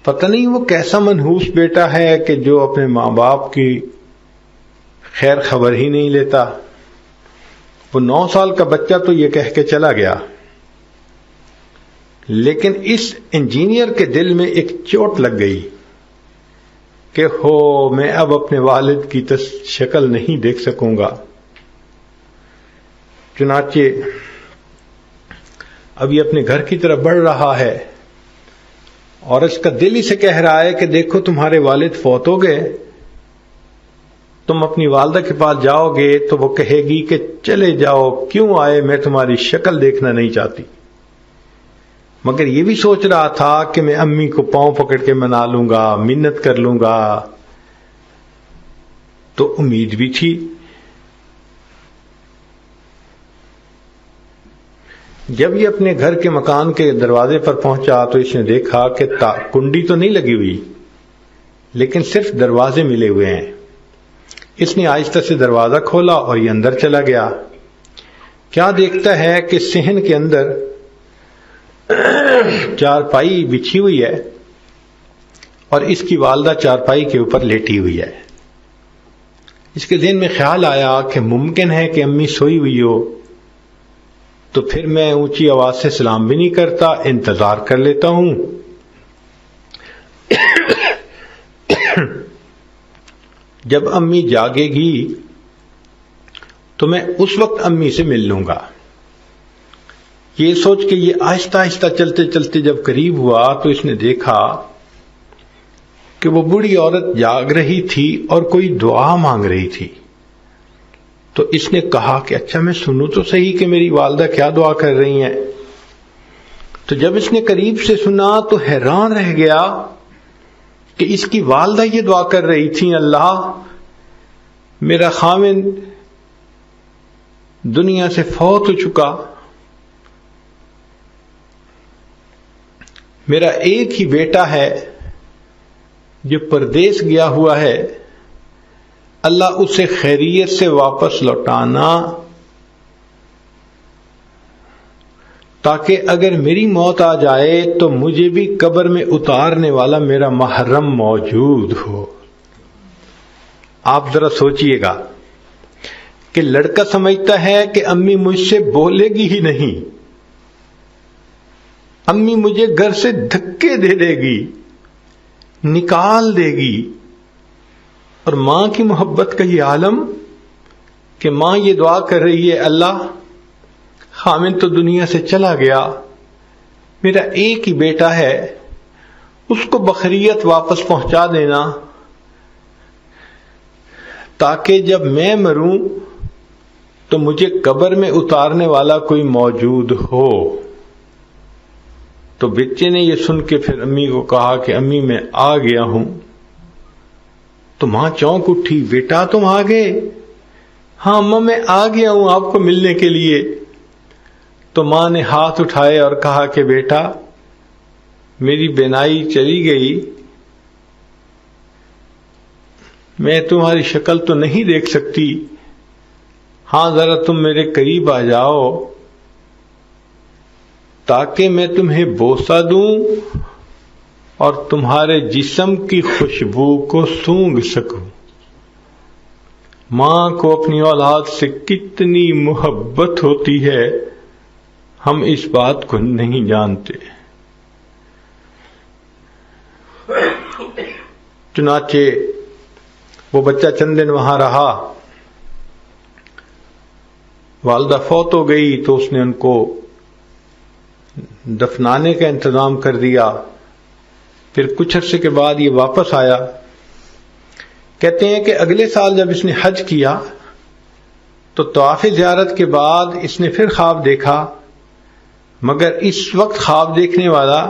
پتہ نہیں وہ کیسا منحوس بیٹا ہے کہ جو اپنے ماں باپ کی خیر خبر ہی نہیں لیتا۔ وہ 9 سال کا بچہ تو یہ کہہ کے چلا گیا، لیکن اس انجینئر کے دل میں ایک چوٹ لگ گئی کہ میں اب اپنے والد کی شکل نہیں دیکھ سکوں گا۔ چنانچہ اب یہ اپنے گھر کی طرف بڑھ رہا ہے اور اس کا دل اسے کہہ رہا ہے کہ دیکھو تمہارے والد فوت ہو گئے، تم اپنی والدہ کے پاس جاؤ گے تو وہ کہے گی کہ چلے جاؤ، کیوں آئے، میں تمہاری شکل دیکھنا نہیں چاہتی۔ مگر یہ بھی سوچ رہا تھا کہ میں امی کو پاؤں پکڑ کے منا لوں گا، منت کر لوں گا، تو امید بھی تھی۔ جب یہ اپنے گھر کے مکان کے دروازے پر پہنچا تو اس نے دیکھا کہ کنڈی تو نہیں لگی ہوئی، لیکن صرف دروازے ملے ہوئے ہیں۔ اس نے آہستہ سے دروازہ کھولا اور یہ اندر چلا گیا۔ کیا دیکھتا ہے کہ صحن کے اندر چارپائی بچھی ہوئی ہے اور اس کی والدہ چارپائی کے اوپر لیٹی ہوئی ہے۔ اس کے ذہن میں خیال آیا کہ ممکن ہے کہ امی سوئی ہوئی ہو، تو پھر میں اونچی آواز سے سلام بھی نہیں کرتا، انتظار کر لیتا ہوں۔ جب امی جاگے گی تو میں اس وقت امی سے مل لوں گا۔ یہ سوچ کے یہ آہستہ آہستہ چلتے چلتے جب قریب ہوا تو اس نے دیکھا کہ وہ بوڑھی عورت جاگ رہی تھی اور کوئی دعا مانگ رہی تھی۔ تو اس نے کہا کہ اچھا میں سنوں تو صحیح کہ میری والدہ کیا دعا کر رہی ہیں۔ تو جب اس نے قریب سے سنا تو حیران رہ گیا کہ اس کی والدہ یہ دعا کر رہی تھی، اللہ میرا خاوند دنیا سے فوت ہو چکا، میرا ایک ہی بیٹا ہے جو پردیس گیا ہوا ہے، اللہ اسے خیریت سے واپس لوٹانا تاکہ اگر میری موت آ جائے تو مجھے بھی قبر میں اتارنے والا میرا محرم موجود ہو۔ آپ ذرا سوچئے گا کہ لڑکا سمجھتا ہے کہ امی مجھ سے بولے گی ہی نہیں، امی مجھے گھر سے دھکے دے دے گی، نکال دے گی، اور ماں کی محبت کا یہ عالم کہ ماں یہ دعا کر رہی ہے، اللہ خامد تو دنیا سے چلا گیا، میرا ایک ہی بیٹا ہے، اس کو بخیریت واپس پہنچا دینا تاکہ جب میں مروں تو مجھے قبر میں اتارنے والا کوئی موجود ہو۔ تو بچے نے یہ سن کے پھر امی کو کہا کہ امی میں آ گیا ہوں۔ تو ماں چونک اٹھی، بیٹا تم آ گئے؟ ہاں اماں میں آ گیا ہوں آپ کو ملنے کے لیے۔ تو ماں نے ہاتھ اٹھائے اور کہا کہ بیٹا میری بینائی چلی گئی، میں تمہاری شکل تو نہیں دیکھ سکتی، ہاں ذرا تم میرے قریب آ جاؤ تاکہ میں تمہیں بوسہ دوں اور تمہارے جسم کی خوشبو کو سونگھ سکوں۔ ماں کو اپنی اولاد سے کتنی محبت ہوتی ہے ہم اس بات کو نہیں جانتے۔ چنانچہ وہ بچہ چند دن وہاں رہا، والدہ فوت ہو گئی تو اس نے ان کو دفنانے کا انتظام کر دیا۔ پھر کچھ عرصے کے بعد یہ واپس آیا۔ کہتے ہیں کہ اگلے سال جب اس نے حج کیا تو طواف زیارت کے بعد اس نے پھر خواب دیکھا، مگر اس وقت خواب دیکھنے والا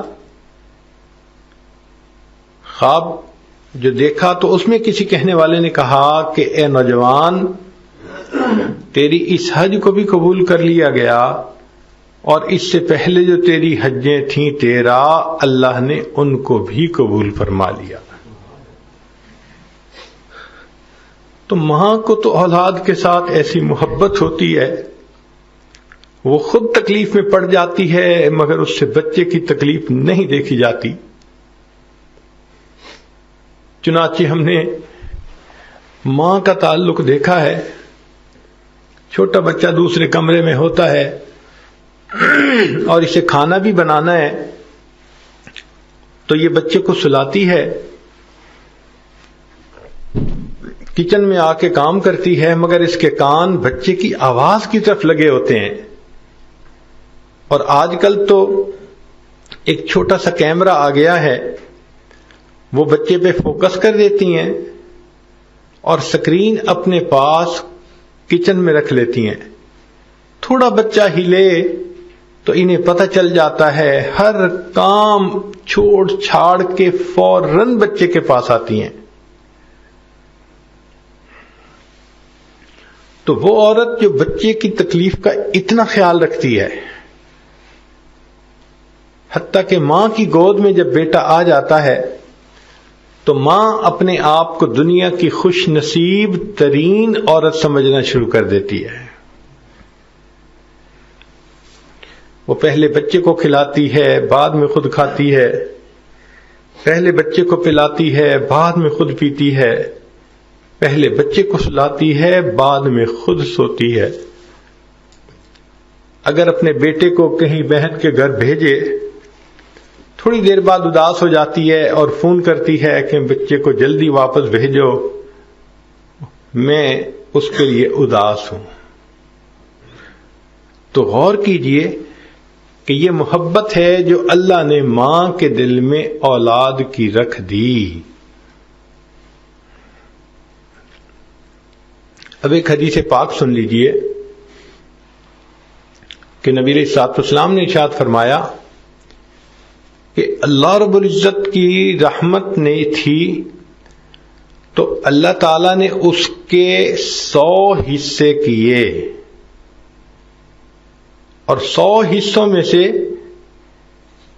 خواب جو دیکھا تو اس میں کسی کہنے والے نے کہا کہ اے نوجوان، تیری اس حج کو بھی قبول کر لیا گیا اور اس سے پہلے جو تیری حجیں تھیں تیرا، اللہ نے ان کو بھی قبول فرما لیا۔ تو ماں کو تو اولاد کے ساتھ ایسی محبت ہوتی ہے، وہ خود تکلیف میں پڑ جاتی ہے مگر اس سے بچے کی تکلیف نہیں دیکھی جاتی۔ چنانچہ ہم نے ماں کا تعلق دیکھا ہے، چھوٹا بچہ دوسرے کمرے میں ہوتا ہے اور اسے کھانا بھی بنانا ہے تو یہ بچے کو سلاتی ہے، کچن میں آ کے کام کرتی ہے، مگر اس کے کان بچے کی آواز کی طرف لگے ہوتے ہیں۔ اور آج کل تو ایک چھوٹا سا کیمرہ آ گیا ہے، وہ بچے پہ فوکس کر دیتی ہیں اور سکرین اپنے پاس کچن میں رکھ لیتی ہیں۔ تھوڑا بچہ ہلے تو انہیں پتہ چل جاتا ہے، ہر کام چھوڑ چھاڑ کے فوراً بچے کے پاس آتی ہیں۔ تو وہ عورت جو بچے کی تکلیف کا اتنا خیال رکھتی ہے، حتیٰ کہ ماں کی گود میں جب بیٹا آ جاتا ہے تو ماں اپنے آپ کو دنیا کی خوش نصیب ترین عورت سمجھنا شروع کر دیتی ہے۔ وہ پہلے بچے کو کھلاتی ہے، بعد میں خود کھاتی ہے، پہلے بچے کو پلاتی ہے، بعد میں خود پیتی ہے، پہلے بچے کو سلاتی ہے، بعد میں خود سوتی ہے۔ اگر اپنے بیٹے کو کہیں بہن کے گھر بھیجے، تھوڑی دیر بعد اداس ہو جاتی ہے اور فون کرتی ہے کہ بچے کو جلدی واپس بھیجو، میں اس کے لیے اداس ہوں. تو غور کیجئے کہ یہ محبت ہے جو اللہ نے ماں کے دل میں اولاد کی رکھ دی. اب ایک حدیث پاک سن لیجئے کہ نبی علیہ الصلوۃ والسلام نے ارشاد فرمایا کہ اللہ رب العزت کی رحمت نہیں تھی تو اللہ تعالی نے اس کے 100 حصے کیے، اور 100 حصوں میں سے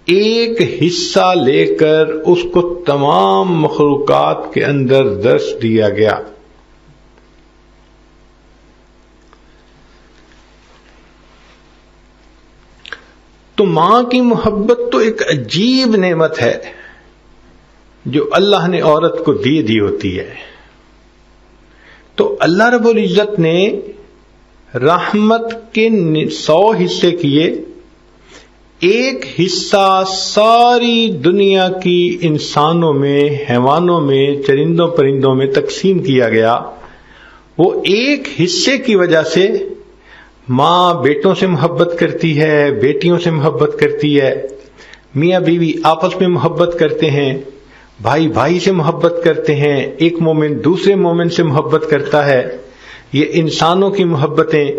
ایک حصہ لے کر اس کو تمام مخلوقات کے اندر درس دیا گیا. تو ماں کی محبت تو ایک عجیب نعمت ہے جو اللہ نے عورت کو دی ہوتی ہے. تو اللہ رب العزت نے رحمت کے 100 حصے کیے، ایک حصہ ساری دنیا کی انسانوں میں، حیوانوں میں، چرندوں پرندوں میں تقسیم کیا گیا. وہ ایک حصے کی وجہ سے ماں بیٹوں سے محبت کرتی ہے، بیٹیوں سے محبت کرتی ہے، میاں بیوی آپس میں محبت کرتے ہیں، بھائی بھائی سے محبت کرتے ہیں، ایک مومن دوسرے مومن سے محبت کرتا ہے. یہ انسانوں کی محبتیں،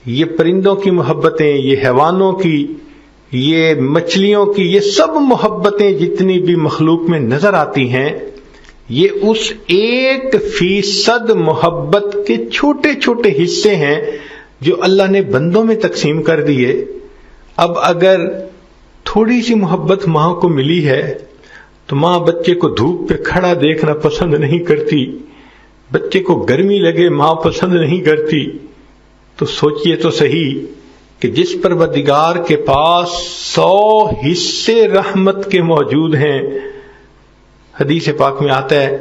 یہ پرندوں کی محبتیں، یہ حیوانوں کی، یہ مچھلیوں کی، یہ سب محبتیں جتنی بھی مخلوق میں نظر آتی ہیں، یہ اس 1% محبت کے چھوٹے چھوٹے حصے ہیں جو اللہ نے بندوں میں تقسیم کر دیے. اب اگر تھوڑی سی محبت ماں کو ملی ہے تو ماں بچے کو دھوپ پہ کھڑا دیکھنا پسند نہیں کرتی، بچے کو گرمی لگے ماں پسند نہیں کرتی. تو سوچئے تو صحیح کہ جس پروردگار کے پاس 100 حصے رحمت کے موجود ہیں، حدیث پاک میں آتا ہے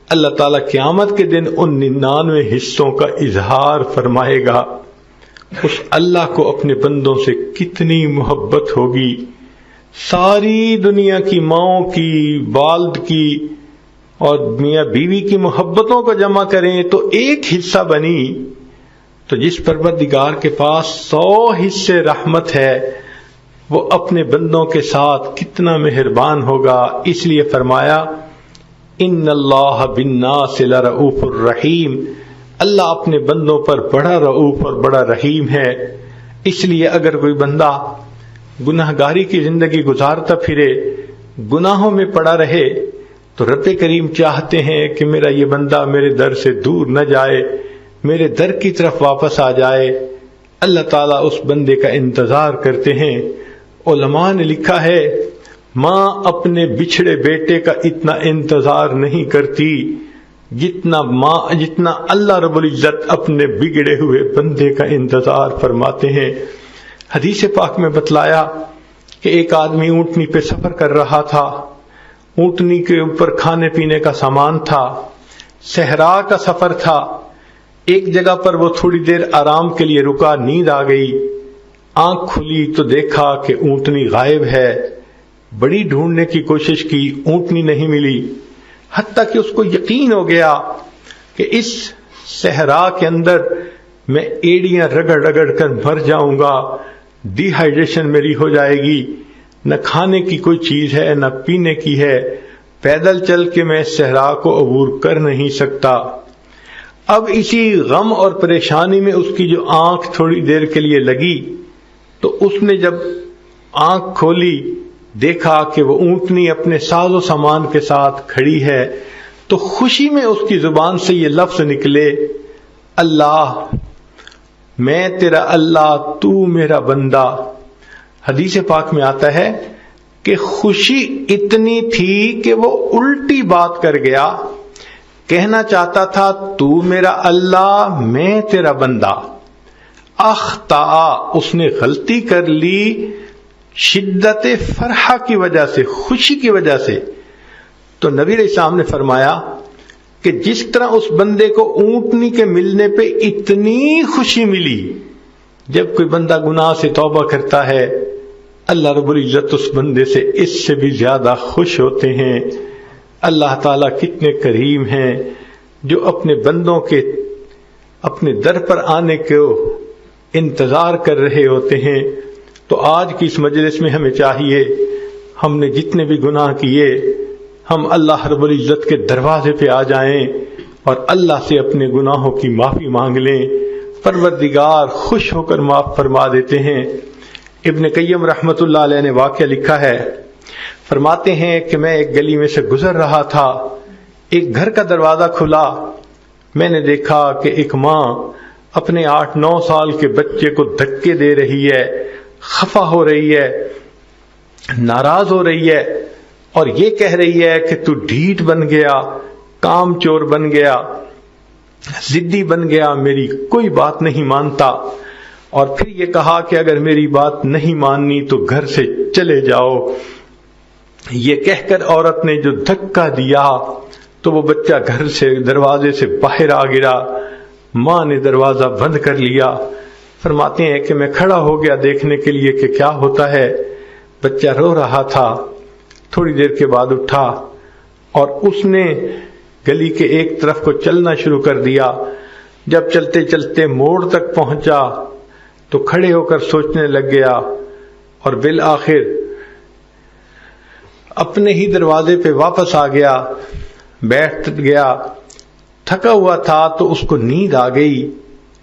اللہ تعالیٰ قیامت کے دن ان 99 حصوں کا اظہار فرمائے گا. اس اللہ کو اپنے بندوں سے کتنی محبت ہوگی. ساری دنیا کی ماؤں کی، والد کی اور میاں بیوی کی محبتوں کو جمع کریں تو ایک حصہ بنی. تو جس پروردگار کے پاس 100 حصے رحمت ہے وہ اپنے بندوں کے ساتھ کتنا مہربان ہوگا. اس لیے فرمایا ان اللہ بالناس لرؤوف الرحیم، اللہ اپنے بندوں پر بڑا رؤوف اور بڑا رحیم ہے. اس لیے اگر کوئی بندہ گناہگاری کی زندگی گزارتا پھرے، گناہوں میں پڑا رہے، تو رب کریم چاہتے ہیں کہ میرا یہ بندہ میرے در سے دور نہ جائے، میرے در کی طرف واپس آ جائے. اللہ تعالیٰ اس بندے کا انتظار کرتے ہیں. علماء نے لکھا ہے ماں اپنے بچھڑے بیٹے کا اتنا انتظار نہیں کرتی جتنا اللہ رب العزت اپنے بگڑے ہوئے بندے کا انتظار فرماتے ہیں. حدیث پاک میں بتلایا کہ ایک آدمی اونٹنی پہ سفر کر رہا تھا، اونٹنی کے اوپر کھانے پینے کا سامان تھا، صحرا کا سفر تھا. ایک جگہ پر وہ تھوڑی دیر آرام کے لیے رکا، نیند آ گئی، آنکھ کھلی تو دیکھا کہ اونٹنی غائب ہے. بڑی ڈھونڈنے کی کوشش کی، اونٹنی نہیں ملی، حتیٰ کہ اس کو یقین ہو گیا کہ اس صحرا کے اندر میں ایڑیاں رگڑ رگڑ کر مر جاؤں گا، ڈی ہائیڈریشن میری ہو جائے گی، نہ کھانے کی کوئی چیز ہے نہ پینے کی ہے، پیدل چل کے میں صحرا کو عبور کر نہیں سکتا. اب اسی غم اور پریشانی میں اس کی جو آنکھ تھوڑی دیر کے لیے لگی تو اس نے جب آنکھ کھولی دیکھا کہ وہ اونٹنی اپنے ساز و سامان کے ساتھ کھڑی ہے، تو خوشی میں اس کی زبان سے یہ لفظ نکلے اللہ میں تیرا اللہ، تو میرا بندہ. حدیث پاک میں آتا ہے کہ خوشی اتنی تھی کہ وہ الٹی بات کر گیا، کہنا چاہتا تھا تو میرا اللہ میں تیرا بندہ. اخطا، اس نے غلطی کر لی شدت فرحہ کی وجہ سے، خوشی کی وجہ سے. تو نبی علیہ السلام نے فرمایا کہ جس طرح اس بندے کو اونٹنی کے ملنے پہ اتنی خوشی ملی جب کوئی بندہ گناہ سے توبہ کرتا ہے اللہ رب العزت اس بندے سے اس سے بھی زیادہ خوش ہوتے ہیں۔ اللہ تعالیٰ کتنے کریم ہیں جو اپنے بندوں کے اپنے در پر آنے کو انتظار کر رہے ہوتے ہیں۔ تو آج کی اس مجلس میں ہمیں چاہیے ہم نے جتنے بھی گناہ کیے ہم اللہ رب العزت کے دروازے پہ آ جائیں اور اللہ سے اپنے گناہوں کی معافی مانگ لیں۔ پروردگار خوش ہو کر معاف فرما دیتے ہیں۔ ابن قیم رحمت اللہ علیہ نے واقعہ لکھا ہے، فرماتے ہیں کہ میں ایک گلی میں سے گزر رہا تھا، ایک گھر کا دروازہ کھلا، میں نے دیکھا کہ ایک ماں اپنے 8-9 سال کے بچے کو دھکے دے رہی ہے، خفا ہو رہی ہے، ناراض ہو رہی ہے اور یہ کہہ رہی ہے کہ تو ڈھیٹ بن گیا، کام چور بن گیا، ضدی بن گیا، میری کوئی بات نہیں مانتا، اور پھر یہ کہا کہ اگر میری بات نہیں ماننی تو گھر سے چلے جاؤ۔ یہ کہہ کر عورت نے جو دھکا دیا تو وہ بچہ گھر سے دروازے سے باہر آ گرا، ماں نے دروازہ بند کر لیا۔ فرماتے ہیں کہ میں کھڑا ہو گیا دیکھنے کے لیے کہ کیا ہوتا ہے، بچہ رو رہا تھا۔ تھوڑی دیر کے بعد اٹھا اور اس نے گلی کے ایک طرف کو چلنا شروع کر دیا۔ جب چلتے چلتے موڑ تک پہنچا تو کھڑے ہو کر سوچنے لگ گیا اور بالآخر اپنے ہی دروازے پہ واپس آ گیا، بیٹھ گیا۔ تھکا ہوا تھا تو اس کو نیند آ گئی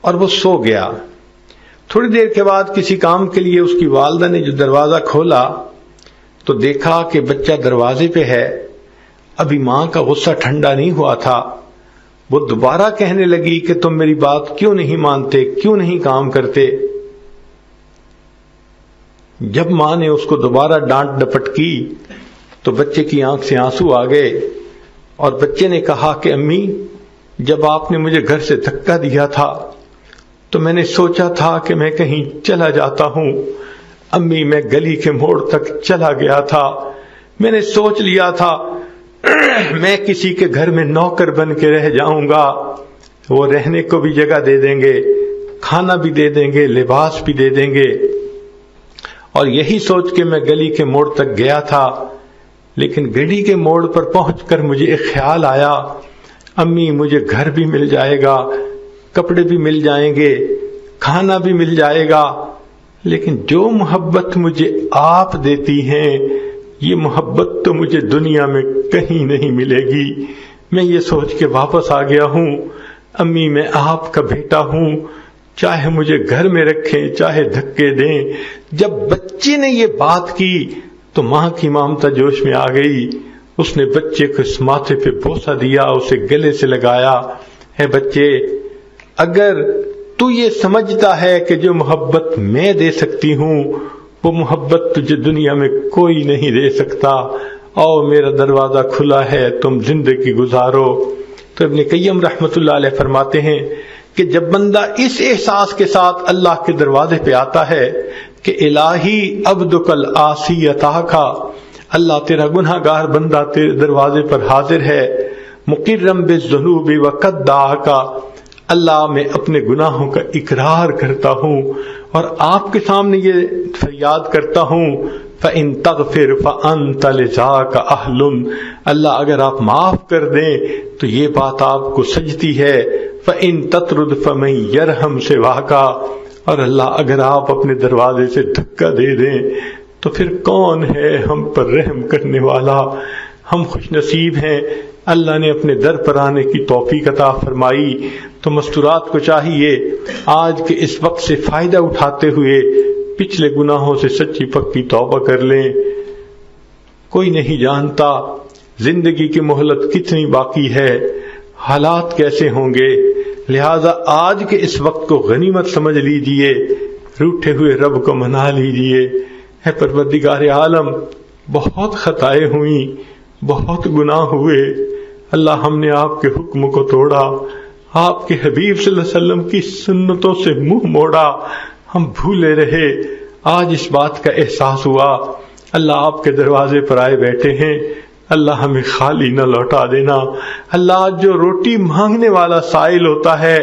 اور وہ سو گیا۔ تھوڑی دیر کے بعد کسی کام کے لیے اس کی والدہ نے جو دروازہ کھولا تو دیکھا کہ بچہ دروازے پہ ہے۔ ابھی ماں کا غصہ ٹھنڈا نہیں ہوا تھا، وہ دوبارہ کہنے لگی کہ تم میری بات کیوں نہیں مانتے، کیوں نہیں کام کرتے۔ جب ماں نے اس کو دوبارہ ڈانٹ ڈپٹ کی تو بچے کی آنکھ سے آنسو آ گئے اور بچے نے کہا کہ امی، جب آپ نے مجھے گھر سے دھکا دیا تھا تو میں نے سوچا تھا کہ میں کہیں چلا جاتا ہوں۔ امی، میں گلی کے موڑ تک چلا گیا تھا، میں نے سوچ لیا تھا میں کسی کے گھر میں نوکر بن کے رہ جاؤں گا، وہ رہنے کو بھی جگہ دے دیں گے، کھانا بھی دے دیں گے، لباس بھی دے دیں گے، اور یہی سوچ کے میں گلی کے موڑ تک گیا تھا۔ لیکن گلی کے موڑ پر پہنچ کر مجھے ایک خیال آیا، امی مجھے گھر بھی مل جائے گا، کپڑے بھی مل جائیں گے، کھانا بھی مل جائے گا، لیکن جو محبت مجھے آپ دیتی ہیں یہ محبت تو مجھے دنیا میں کہیں نہیں ملے گی۔ میں یہ سوچ کے واپس آ گیا ہوں، امی میں آپ کا بیٹا ہوں، چاہے مجھے گھر میں رکھیں چاہے دھکے دیں۔ جب بچے نے یہ بات کی تو ماں کی ممتا جوش میں آ گئی، اس نے بچے کو اس ماتھے پہ بوسہ دیا، اسے گلے سے لگایا، اے بچے، اگر تو یہ سمجھتا ہے کہ جو محبت میں دے سکتی ہوں وہ محبت تجھے دنیا میں کوئی نہیں دے سکتا، اور میرا دروازہ کھلا ہے، تم زندگی گزارو۔ تو ابن قیم رحمت اللہ علیہ فرماتے ہیں کہ جب بندہ اس احساس کے ساتھ اللہ کے دروازے پہ آتا ہے کہ الہی عبدک العاصی عطاکا، اللہ تیرا گناہ گار بندہ تیرے دروازے پر حاضر ہے، مقرم بالذنوب وقد دعاکا، اللہ میں اپنے گناہوں کا اقرار کرتا ہوں اور آپ کے سامنے یہ فریاد کرتا ہوں، فَإِن تَغْفِرْ فَأَنْتَ لِذَاكَ أَهْلٌ، اللہ اگر آپ معاف کر دیں تو یہ بات آپ کو سجتی ہے، فَإِن تَطْرُدْ فَمَن يَرْحَمْ سِوَاكَ، اور اللہ اگر آپ اپنے دروازے سے دھکا دے دیں تو پھر کون ہے ہم پر رحم کرنے والا۔ ہم خوش نصیب ہیں، اللہ نے اپنے در پر آنے کی توفیق عطا فرمائی۔ تو مستورات کو چاہیے آج کے اس وقت سے فائدہ اٹھاتے ہوئے پچھلے گناہوں سے سچی پکی توبہ کر لیں۔ کوئی نہیں جانتا زندگی کی مہلت کتنی باقی ہے، حالات کیسے ہوں گے، لہذا آج کے اس وقت کو غنیمت سمجھ لیجئے، روٹھے ہوئے رب کو منا لیجئے۔ اے پروردگار عالم، بہت خطائیں ہوئیں، بہت گناہ ہوئے، اللہ ہم نے آپ کے حکم کو توڑا، آپ کے حبیب صلی اللہ علیہ وسلم کی سنتوں سے منہ موڑا، ہم بھولے رہے۔ آج اس بات کا احساس ہوا، اللہ آپ کے دروازے پر آئے بیٹھے ہیں، اللہ ہمیں خالی نہ لوٹا دینا۔ اللہ جو روٹی مانگنے والا سائل ہوتا ہے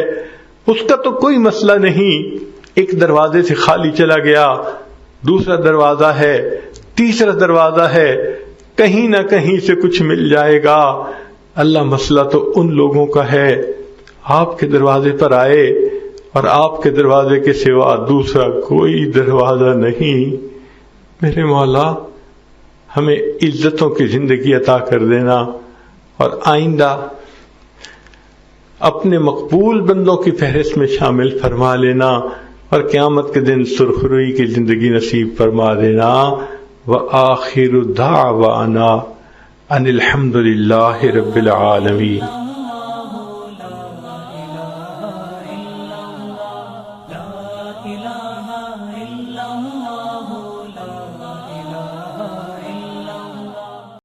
اس کا تو کوئی مسئلہ نہیں، ایک دروازے سے خالی چلا گیا، دوسرا دروازہ ہے، تیسرا دروازہ ہے، کہیں نہ کہیں سے کچھ مل جائے گا۔ اللہ مسئلہ تو ان لوگوں کا ہے، آپ کے دروازے پر آئے اور آپ کے دروازے کے سوا دوسرا کوئی دروازہ نہیں۔ میرے مولا ہمیں عزتوں کی زندگی عطا کر دینا، اور آئندہ اپنے مقبول بندوں کی فہرست میں شامل فرما لینا، اور قیامت کے دن سرخروئی کی زندگی نصیب فرما دینا۔ وآخر دعوانا ان الحمد للہ رب العالمین۔